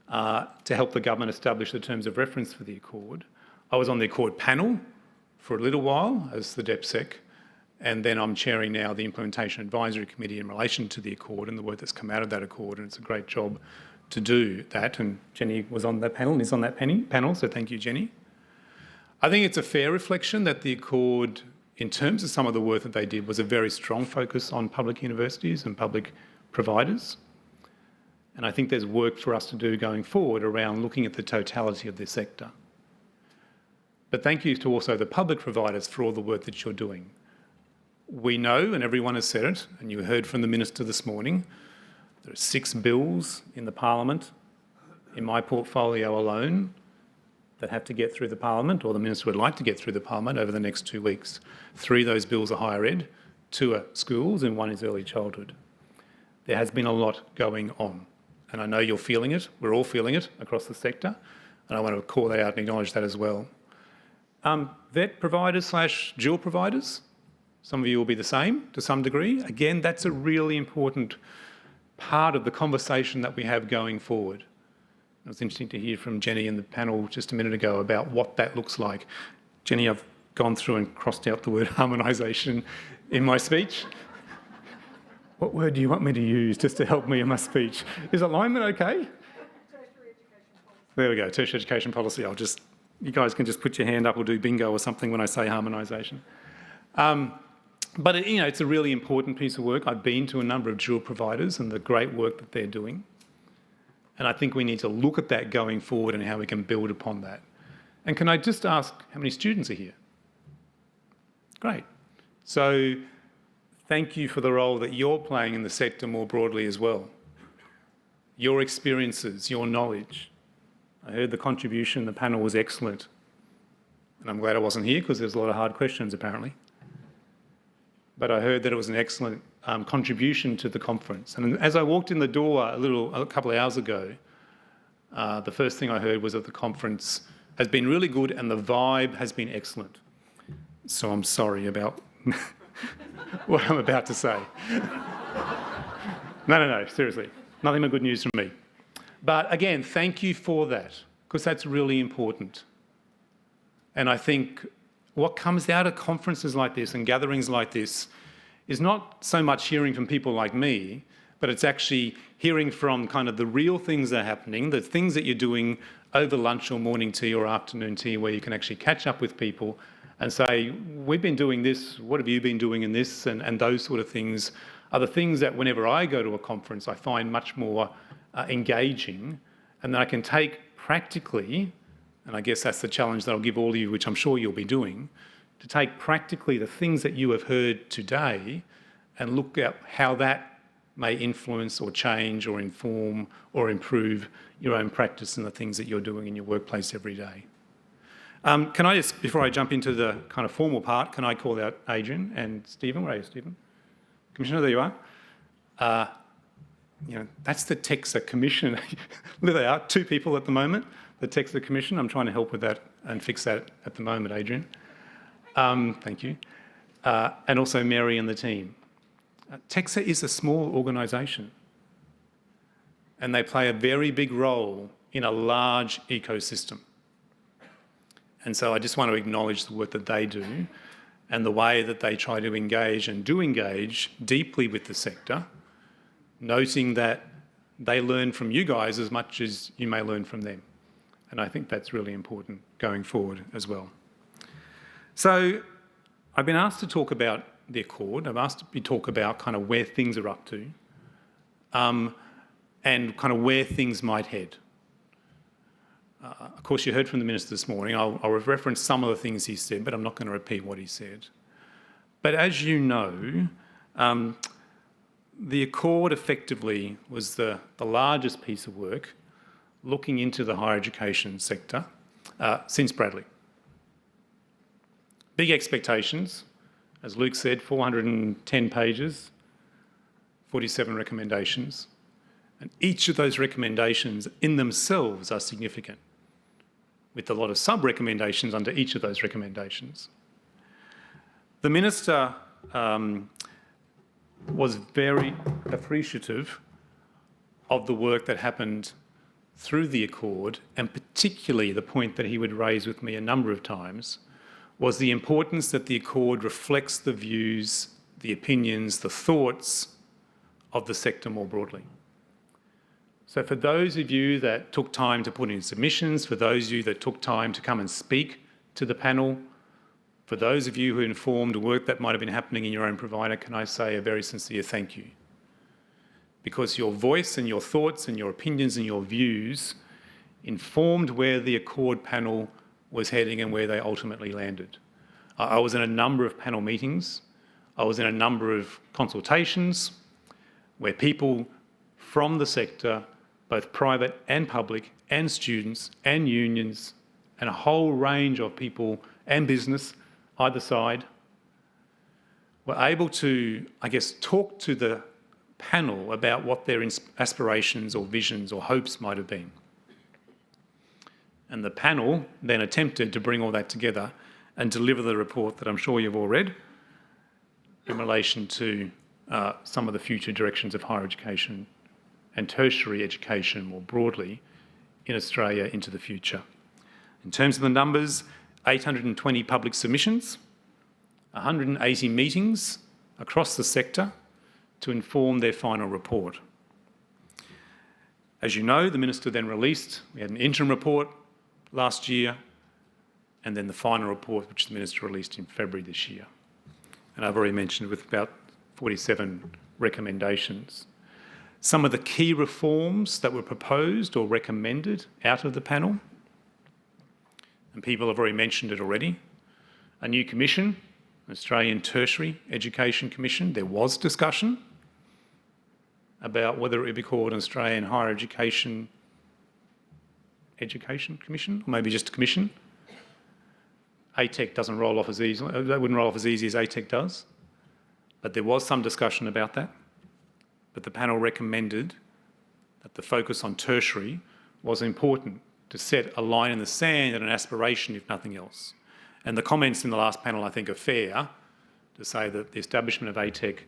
to help the government establish the terms of reference for the Accord. I was on the Accord panel for a little while as the DepSec, and then I'm chairing now the Implementation Advisory Committee in relation to the Accord and the work that's come out of that Accord, and it's a great job to do that. And Jenny was on that panel and is on that panel, so thank you, Jenny. I think it's a fair reflection that the Accord, in terms of some of the work that they did, was a very strong focus on public universities and public providers. And I think there's work for us to do going forward around looking at the totality of this sector. But thank you to also the public providers for all the work that you're doing. We know, and everyone has said it, and you heard from the Minister this morning, there are 6 bills in the Parliament, in my portfolio alone, that have to get through the Parliament, or the Minister would like to get through the Parliament over the next 2 weeks. 3 of those bills are higher ed, 2 are schools, and 1 is early childhood. There has been a lot going on, and I know you're feeling it. We're all feeling it across the sector, and I want to call that out and acknowledge that as well. Vet providers / dual providers, some of you will be the same to some degree. Again, that's a really important part of the conversation that we have going forward. It was interesting to hear from Jenny in the panel just a minute ago about what that looks like. Jenny, I've gone through and crossed out the word harmonisation in my speech. What word do you want me to use just to help me in my speech? Is alignment okay? There we go, tertiary education policy. You guys can just put your hand up or do bingo or something when I say harmonisation. But it's a really important piece of work. I've been to a number of dual providers and the great work that they're doing. And I think we need to look at that going forward and how we can build upon that. And can I just ask how many students are here? Great. So thank you for the role that you're playing in the sector more broadly as well. Your experiences, your knowledge. I heard the contribution, the panel was excellent. And I'm glad I wasn't here because there's a lot of hard questions apparently. But I heard that it was an excellent contribution to the conference. And as I walked in the door a couple of hours ago, the first thing I heard was that the conference has been really good and the vibe has been excellent. So I'm sorry about what I'm about to say. No, seriously. Nothing but good news from me. But again, thank you for that, because that's really important. And I think what comes out of conferences like this and gatherings like this is not so much hearing from people like me, but it's actually hearing from kind of the real things that are happening, the things that you're doing over lunch or morning tea or afternoon tea, where you can actually catch up with people and say, we've been doing this, what have you been doing in this? And those sort of things are the things that whenever I go to a conference, I find much more engaging, and that I can take practically, and I guess that's the challenge that I'll give all of you, which I'm sure you'll be doing, to take practically the things that you have heard today and look at how that may influence or change or inform or improve your own practice and the things that you're doing in your workplace every day. Can I just, before I jump into the kind of formal part, can I call out Adrienne and Stephen? Where are you, Stephen? Commissioner, there you are. That's the TEQSA Commission. There they are, 2 people at the moment. The TEQSA Commission, I'm trying to help with that and fix that at the moment, Adrienne. Thank you. And also Mary and the team. TEQSA is a small organisation and they play a very big role in a large ecosystem. And so I just want to acknowledge the work that they do and the way that they try to engage and do engage deeply with the sector, noting that they learn from you guys as much as you may learn from them. And I think that's really important going forward as well. So I've been asked to talk about the Accord. I've asked to talk about kind of where things are up to and kind of where things might head. Of course, you heard from the Minister this morning. I'll reference some of the things he said, but I'm not going to repeat what he said. But as you know, the Accord effectively was the largest piece of work looking into the higher education sector since Bradley. Big expectations, as Luke said, 410 pages, 47 recommendations. And each of those recommendations in themselves are significant, with a lot of sub-recommendations under each of those recommendations. The Minister was very appreciative of the work that happened through the Accord, and particularly the point that he would raise with me a number of times was the importance that the Accord reflects the views, the opinions, the thoughts of the sector more broadly. So for those of you that took time to put in submissions, for those of you that took time to come and speak to the panel, for those of you who informed work that might have been happening in your own provider, can I say a very sincere thank you? Because your voice and your thoughts and your opinions and your views informed where the Accord panel was heading and where they ultimately landed. I was in a number of panel meetings. I was in a number of consultations where people from the sector, both private and public, and students and unions, and a whole range of people and business, either side, were able to, I guess, talk to the panel about what their aspirations or visions or hopes might have been. And the panel then attempted to bring all that together and deliver the report that I'm sure you've all read in relation to some of the future directions of higher education and tertiary education more broadly in Australia into the future. In terms of the numbers, 820 public submissions, 180 meetings across the sector to inform their final report. As you know, the Minister then released, we had an interim report last year, and then the final report, which the Minister released in February this year. And I've already mentioned with about 47 recommendations. Some of the key reforms that were proposed or recommended out of the panel, and people have already mentioned it already, a new commission, an Australian Tertiary Education Commission. There was discussion about whether it would be called an Australian Higher Education Commission, or maybe just a commission. ATEC doesn't roll off as easy, that wouldn't roll off as easy as ATEC does, but there was some discussion about that. But the panel recommended that the focus on tertiary was important to set a line in the sand and an aspiration, if nothing else. And the comments in the last panel, I think, are fair to say that the establishment of ATEC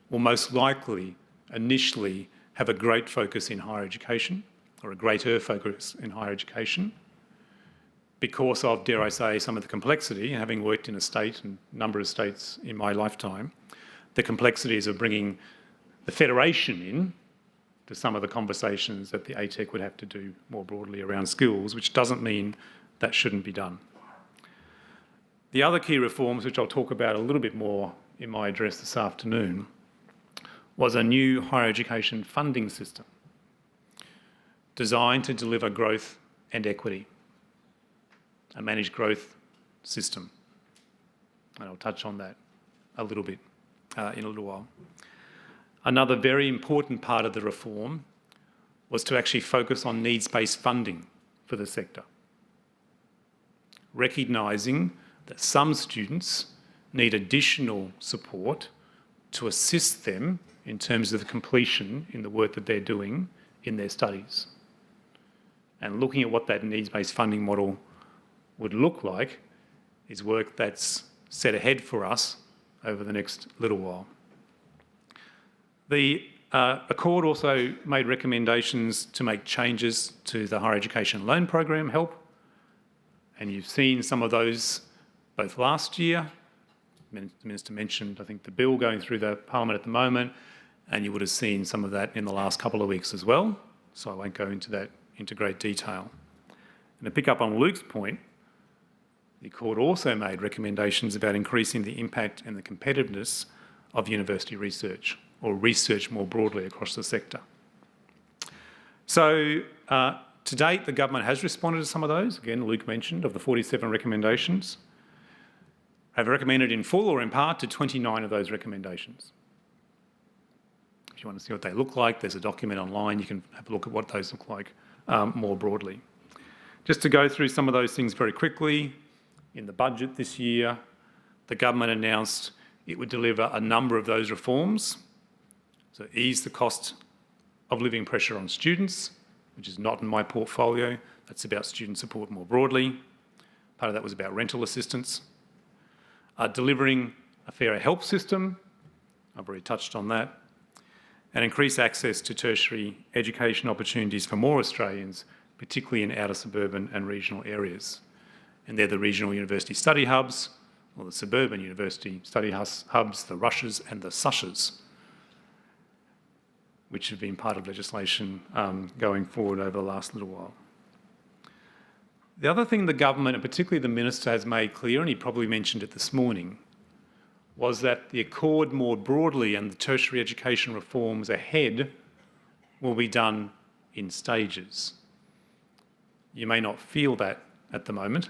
will most likely initially have a great focus in higher education, or a greater focus in higher education, because of, dare I say, some of the complexity, having worked in a state and a number of states in my lifetime, the complexities of bringing the federation in to some of the conversations that the ATEC would have to do more broadly around skills, which doesn't mean that shouldn't be done. The other key reforms, which I'll talk about a little bit more in my address this afternoon, was a new higher education funding system designed to deliver growth and equity, a managed growth system. And I'll touch on that a little bit in a little while. Another very important part of the reform was to actually focus on needs-based funding for the sector, recognising that some students need additional support to assist them in terms of the completion in the work that they're doing in their studies. And looking at what that needs-based funding model would look like is work that's set ahead for us over the next little while. The Accord also made recommendations to make changes to the higher education loan program help, and you've seen some of those both last year. The Minister mentioned, I think, the bill going through the Parliament at the moment, and you would have seen some of that in the last couple of weeks as well, so I won't go into that into great detail. And to pick up on Luke's point, the Accord also made recommendations about increasing the impact and the competitiveness of university research, or research more broadly across the sector. So to date, the government has responded to some of those. Again, Luke mentioned, of the 47 recommendations, have recommended in full or in part to 29 of those recommendations. If you want to see what they look like, there's a document online. You can have a look at what those look like more broadly. Just to go through some of those things very quickly, in the budget this year, the government announced it would deliver a number of those reforms. So ease the cost of living pressure on students, which is not in my portfolio. That's about student support more broadly. Part of that was about rental assistance. Delivering a fairer health system, I've already touched on that, and increase access to tertiary education opportunities for more Australians, particularly in outer suburban and regional areas. And they're the regional university study hubs, or the suburban university study hubs, the rushes and the sushes, which have been part of legislation going forward over the last little while. The other thing the government, and particularly the minister, has made clear, and he probably mentioned it this morning, was that the accord more broadly and the tertiary education reforms ahead will be done in stages. You may not feel that at the moment.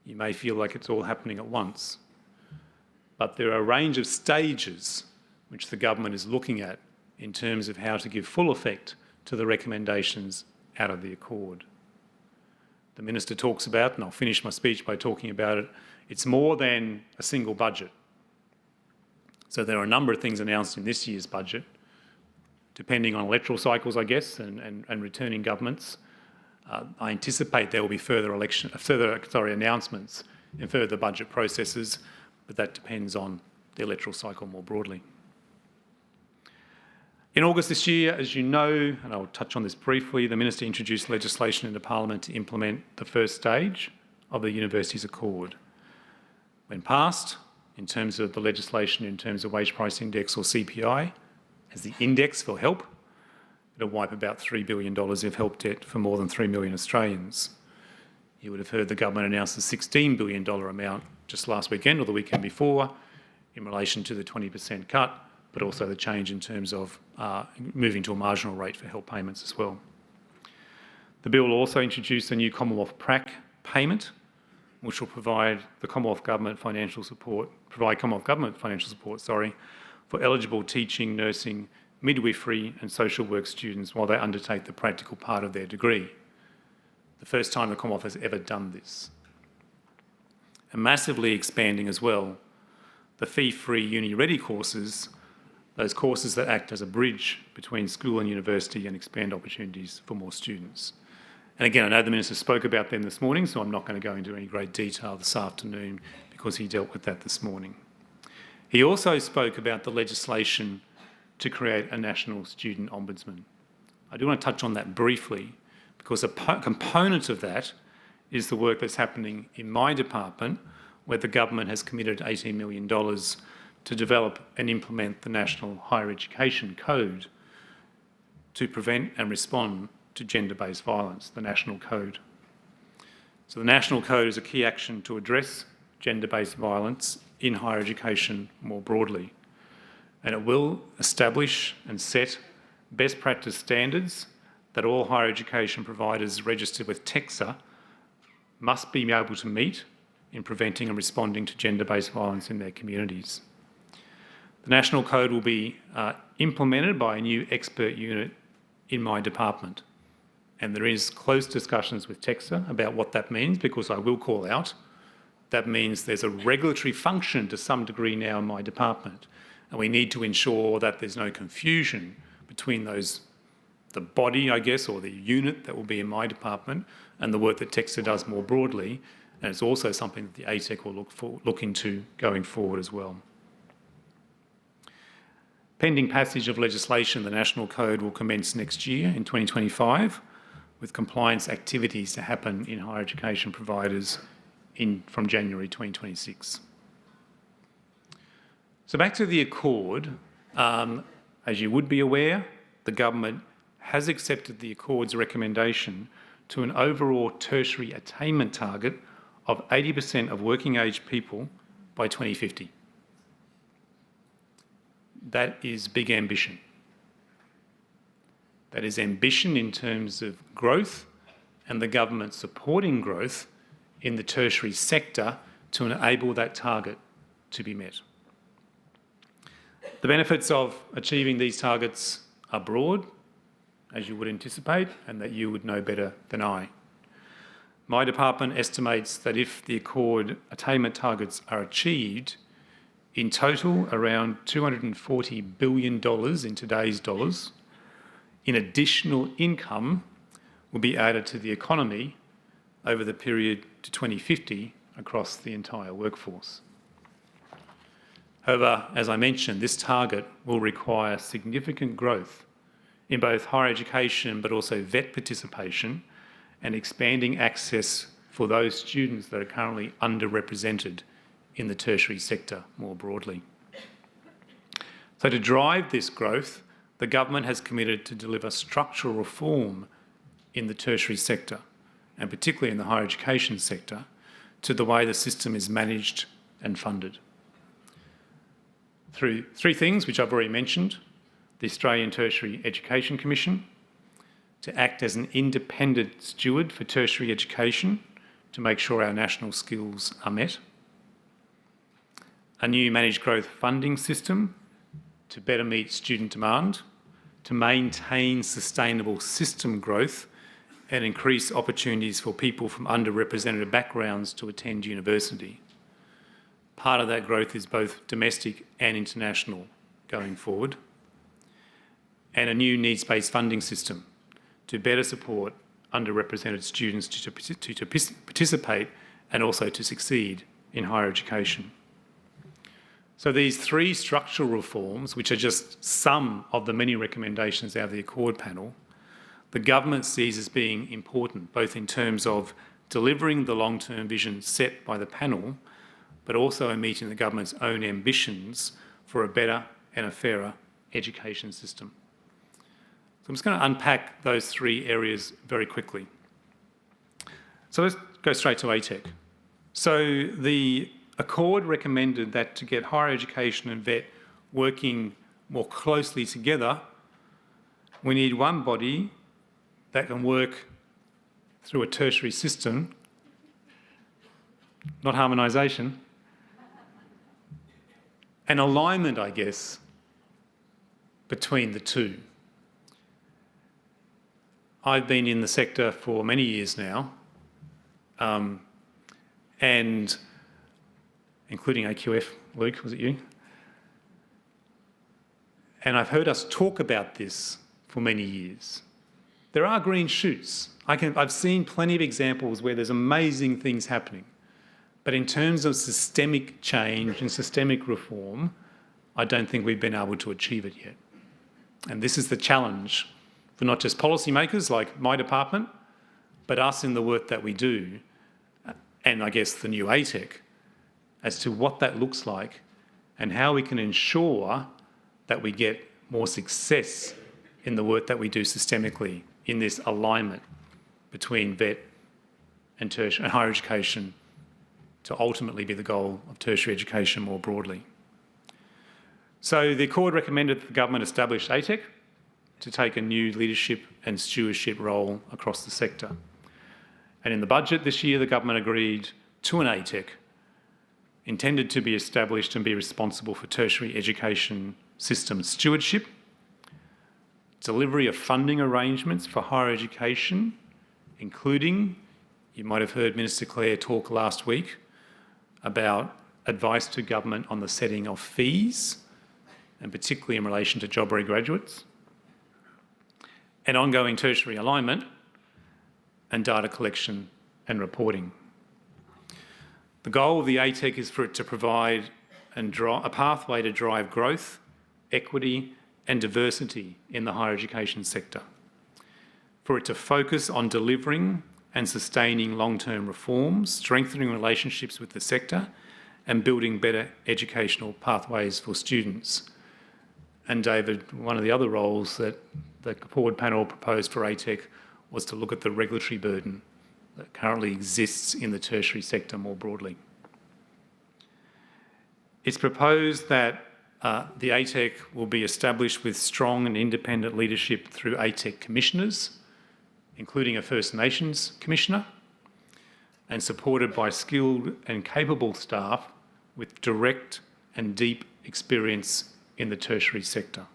You may feel like it's all happening at once. But there are a range of stages which the government is looking at in terms of how to give full effect to the recommendations out of the accord. The minister talks about, and I'll finish my speech by talking about it, it's more than a single budget. So there are a number of things announced in this year's budget, depending on electoral cycles, I guess, and returning governments. I anticipate there will be further announcements in further budget processes, but that depends on the electoral cycle more broadly. In August this year, as you know, and I'll touch on this briefly, the Minister introduced legislation into Parliament to implement the first stage of the Universities Accord. When passed, in terms of the legislation, in terms of wage price index or CPI, as the index for help, it'll wipe about $3 billion of help debt for more than 3 million Australians. You would have heard the government announce a $16 billion amount just last weekend or the weekend before in relation to the 20% cut, but also the change in terms of moving to a marginal rate for help payments as well. The bill will also introduce a new Commonwealth PRAC payment, which will provide the Commonwealth Government financial support, for eligible teaching, nursing, midwifery and social work students while they undertake the practical part of their degree. The first time the Commonwealth has ever done this. And massively expanding as well the fee-free uni-ready courses, those courses that act as a bridge between school and university and expand opportunities for more students. And again, I know the Minister spoke about them this morning, so I'm not going to go into any great detail this afternoon because he dealt with that this morning. He also spoke about the legislation to create a national student ombudsman. I do want to touch on that briefly because a component of that is the work that's happening in my department, where the government has committed $18 million to develop and implement the National Higher Education Code to prevent and respond to gender-based violence, the National Code. So the National Code is a key action to address gender-based violence in higher education more broadly. And it will establish and set best practice standards that all higher education providers registered with TEQSA must be able to meet in preventing and responding to gender-based violence in their communities. The National Code will be implemented by a new expert unit in my department. And there is close discussions with TEQSA about what that means, because I will call out that means there's a regulatory function to some degree now in my department. And we need to ensure that there's no confusion between those, the body, I guess, or the unit that will be in my department and the work that TEQSA does more broadly. And it's also something that the ATEC will look into going forward as well. Pending passage of legislation, the National Code will commence next year in 2025, with compliance activities to happen in higher education providers from January 2026. So back to the Accord, as you would be aware, the government has accepted the Accord's recommendation to an overall tertiary attainment target of 80% of working age people by 2050. That is big ambition. That is ambition in terms of growth and the government supporting growth in the tertiary sector to enable that target to be met. The benefits of achieving these targets are broad, as you would anticipate, and that you would know better than I. My department estimates that if the Accord attainment targets are achieved, in total around $240 billion in today's dollars in additional income will be added to the economy over the period to 2050 across the entire workforce. However, as I mentioned, this target will require significant growth in both higher education but also VET participation and expanding access for those students that are currently underrepresented in the tertiary sector more broadly. So to drive this growth, the government has committed to deliver structural reform in the tertiary sector, and particularly in the higher education sector, to the way the system is managed and funded. Through three things, which I've already mentioned: the Australian Tertiary Education Commission, to act as an independent steward for tertiary education to make sure our national skills are met, a new managed growth funding system to better meet student demand, to maintain sustainable system growth and increase opportunities for people from underrepresented backgrounds to attend university. Part of that growth is both domestic and international going forward. And a new needs-based funding system to better support underrepresented students to participate and also to succeed in higher education. So these three structural reforms, which are just some of the many recommendations out of the Accord panel, the government sees as being important, both in terms of delivering the long-term vision set by the panel, but also in meeting the government's own ambitions for a better and a fairer education system. So I'm just going to unpack those three areas very quickly. So let's go straight to ATEC. So the Accord recommended that to get higher education and VET working more closely together, we need one body that can work through a tertiary system, not harmonisation, and alignment, I guess, between the two. I've been in the sector for many years now, and including AQF, Luke, was it you? And I've heard us talk about this for many years. There are green shoots. I've seen plenty of examples where there's amazing things happening. But in terms of systemic change and systemic reform, I don't think we've been able to achieve it yet. And this is the challenge for not just policymakers like my department, but us in the work that we do, and I guess the new ATEC, as to what that looks like and how we can ensure that we get more success in the work that we do systemically in this alignment between VET and higher education to ultimately be the goal of tertiary education more broadly. So the Accord recommended that the government establish ATEC to take a new leadership and stewardship role across the sector. And in the budget this year, the government agreed to an ATEC intended to be established and be responsible for tertiary education system stewardship, delivery of funding arrangements for higher education, including, you might have heard Minister Clare talk last week about advice to government on the setting of fees, and particularly in relation to job graduates, and ongoing tertiary alignment and data collection and reporting. The goal of the ATEC is for it to provide a pathway to drive growth, equity and diversity in the higher education sector, for it to focus on delivering and sustaining long-term reforms, strengthening relationships with the sector and building better educational pathways for students. And David, one of the other roles that the Accord panel proposed for ATEC was to look at the regulatory burden that currently exists in the tertiary sector more broadly. It's proposed that the ATEC will be established with strong and independent leadership through ATEC commissioners, including a First Nations commissioner, and supported by skilled and capable staff with direct and deep experience in the tertiary sector.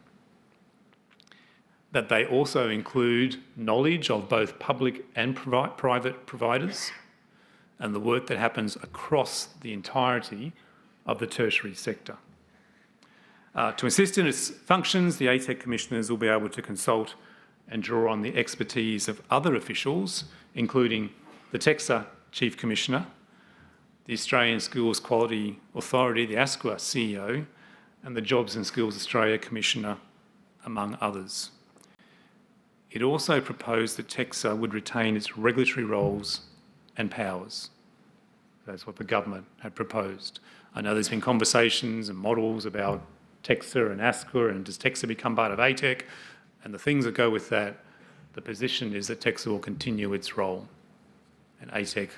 That they also include knowledge of both public and private providers and the work that happens across the entirety of the tertiary sector. To assist in its functions, the ATEC commissioners will be able to consult and draw on the expertise of other officials, including the TEQSA Chief Commissioner, the Australian Schools Quality Authority, the ASQA CEO, and the Jobs and Skills Australia Commissioner, among others. It also proposed that TEQSA would retain its regulatory roles and powers. That's what the government had proposed. I know there's been conversations and models about TEQSA and ASCA, and does TEQSA become part of ATEC, and the things that go with that. The position is that TEQSA will continue its role, and ATEC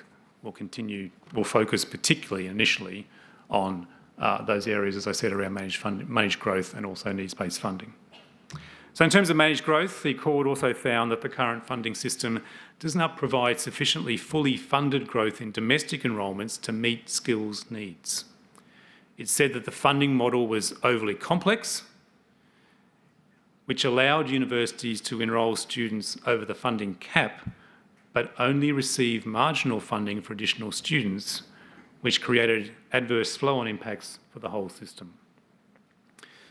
will focus particularly initially on those areas, as I said, around managed growth and also needs-based funding. So in terms of managed growth, the court also found that the current funding system does not provide sufficiently fully funded growth in domestic enrolments to meet skills needs. It said that the funding model was overly complex, which allowed universities to enrol students over the funding cap, but only receive marginal funding for additional students, which created adverse flow-on impacts for the whole system.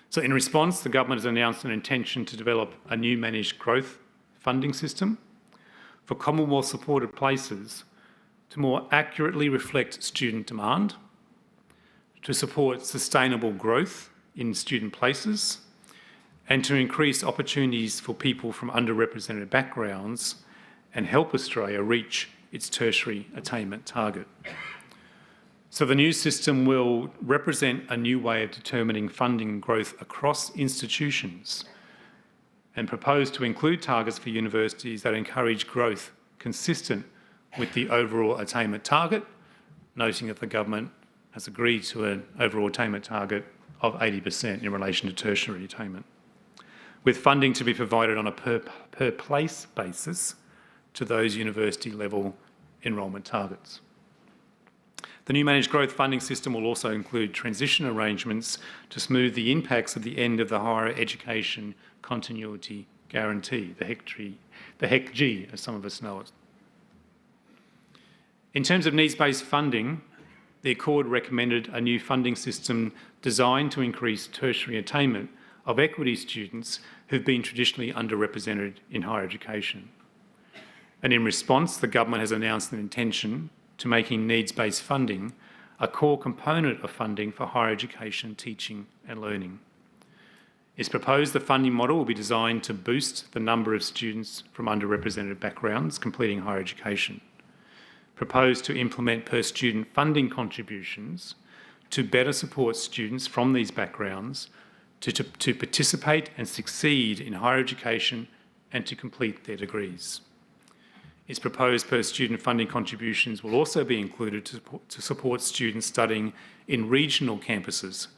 So in response, the government has announced an intention to develop a new managed growth funding system for Commonwealth-supported places to more accurately reflect student demand, to support sustainable growth in student places, and to increase opportunities for people from underrepresented backgrounds and help Australia reach its tertiary attainment target. So the new system will represent a new way of determining funding growth across institutions and propose to include targets for universities that encourage growth consistent with the overall attainment target, noting that the government has agreed to an overall attainment target of 80% in relation to tertiary attainment, with funding to be provided on a per place basis to those university level enrolment targets. The new managed growth funding system will also include transition arrangements to smooth the impacts of the end of the Higher Education Continuity Guarantee, the HECG, as some of us know it. In terms of needs-based funding, the Accord recommended a new funding system designed to increase tertiary attainment of equity students who've been traditionally underrepresented in higher education. And in response, the government has announced an intention to making needs-based funding a core component of funding for higher education teaching and learning. It's proposed the funding model will be designed to boost the number of students from underrepresented backgrounds completing higher education. Proposed to implement per-student funding contributions to better support students from these backgrounds to participate and succeed in higher education and to complete their degrees. Its proposed per-student funding contributions will also be included to support students studying in regional campuses,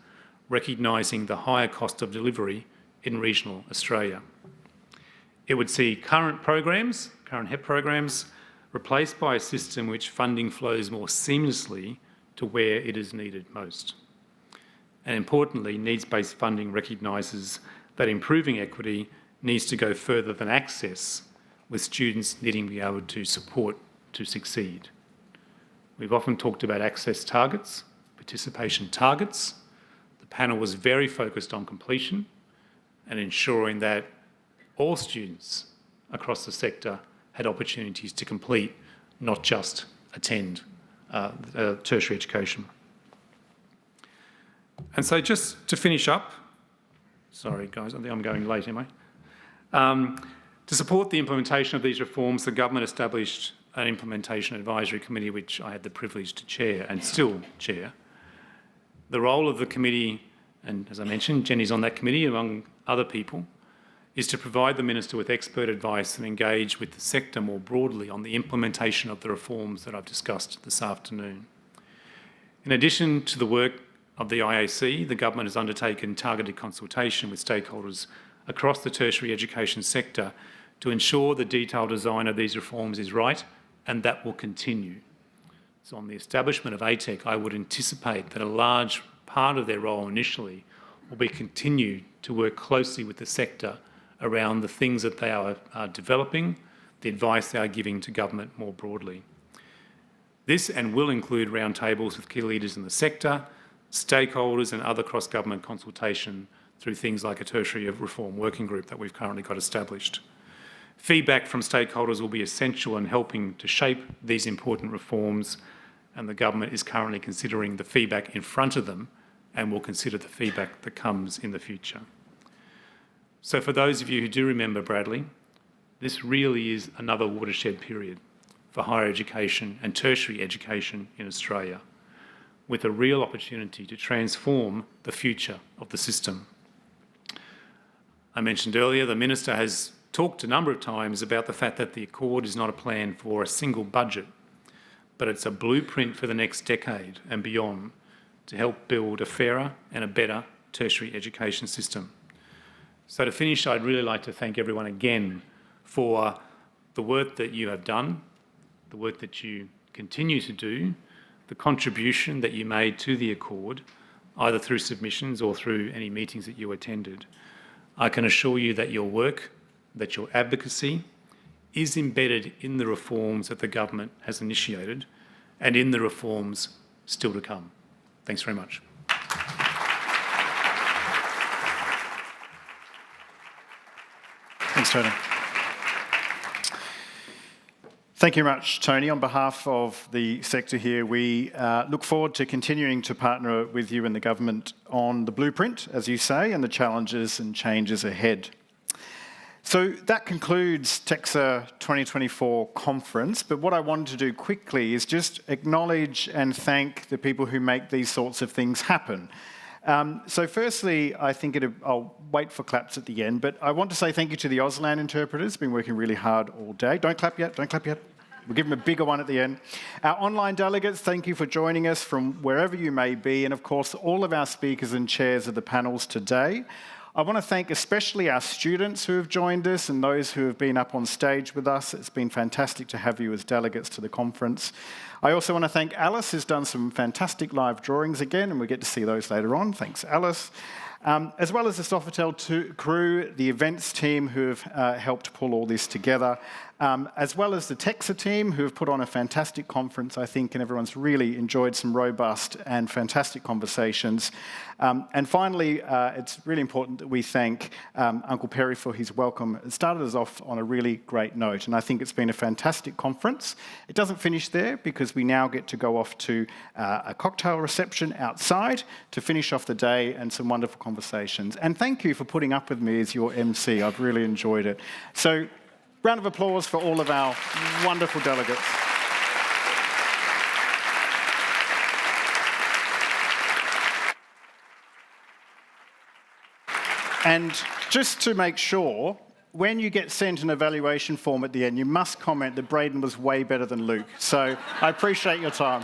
recognising the higher cost of delivery in regional Australia. It would see current HEP programs, replaced by a system which funding flows more seamlessly to where it is needed most. And importantly, needs-based funding recognises that improving equity needs to go further than access, with students needing to be able to support to succeed. We've often talked about access targets, participation targets. The panel was very focused on completion and ensuring that all students across the sector had opportunities to complete, not just attend tertiary education. And so just to finish up, sorry guys, I think I'm going late, am I? To support the implementation of these reforms, the government established an implementation advisory committee, which I had the privilege to chair and still chair. The role of the committee, and as I mentioned, Jenny's on that committee among other people, is to provide the Minister with expert advice and engage with the sector more broadly on the implementation of the reforms that I've discussed this afternoon. In addition to the work of the IAC, the government has undertaken targeted consultation with stakeholders across the tertiary education sector to ensure the detailed design of these reforms is right, and that will continue. So on the establishment of ATEC, I would anticipate that a large part of their role initially will be continued to work closely with the sector around the things that they are developing, the advice they are giving to government more broadly. This and will include roundtables with key leaders in the sector, stakeholders and other cross-government consultation through things like a tertiary reform working group that we've currently got established. Feedback from stakeholders will be essential in helping to shape these important reforms, and the government is currently considering the feedback in front of them and will consider the feedback that comes in the future. So for those of you who do remember Bradley, this really is another watershed period for higher education and tertiary education in Australia, with a real opportunity to transform the future of the system. I mentioned earlier the Minister has talked a number of times about the fact that the Accord is not a plan for a single budget, but it's a blueprint for the next decade and beyond to help build a fairer and a better tertiary education system. So to finish, I'd really like to thank everyone again for the work that you have done, the work that you continue to do, the contribution that you made to the Accord, either through submissions or through any meetings that you attended. I can assure you that your work, that your advocacy is embedded in the reforms that the government has initiated and in the reforms still to come. Thanks very much. Thanks, Tony. Thank you very much, Tony. On behalf of the sector here, we look forward to continuing to partner with you and the government on the blueprint, as you say, and the challenges and changes ahead. So that concludes TEQSA 2024 conference, but what I wanted to do quickly is just acknowledge and thank the people who make these sorts of things happen. So firstly, I think I'll wait for claps at the end, but I want to say thank you to the Auslan interpreters, been working really hard all day. Don't clap yet, don't clap yet. We'll give them a bigger one at the end. Our online delegates, thank you for joining us from wherever you may be, and of course, all of our speakers and chairs of the panels today. I want to thank especially our students who have joined us and those who have been up on stage with us. It's been fantastic to have you as delegates to the conference. I also want to thank Alice, who's done some fantastic live drawings again, and we'll get to see those later on. Thanks, Alice. As well as the Sofitel crew, the events team who have helped pull all this together, as well as the TEQSA team who have put on a fantastic conference, I think, and everyone's really enjoyed some robust and fantastic conversations. And finally, it's really important that we thank Uncle Perry for his welcome. It started us off on a really great note, and I think it's been a fantastic conference. It doesn't finish there because we now get to go off to a cocktail reception outside to finish off the day and some wonderful conversations. And thank you for putting up with me as your MC. I've really enjoyed it. So, round of applause for all of our wonderful delegates. And just to make sure, when you get sent an evaluation form at the end, you must comment that Braden was way better than Luke. So I appreciate your time.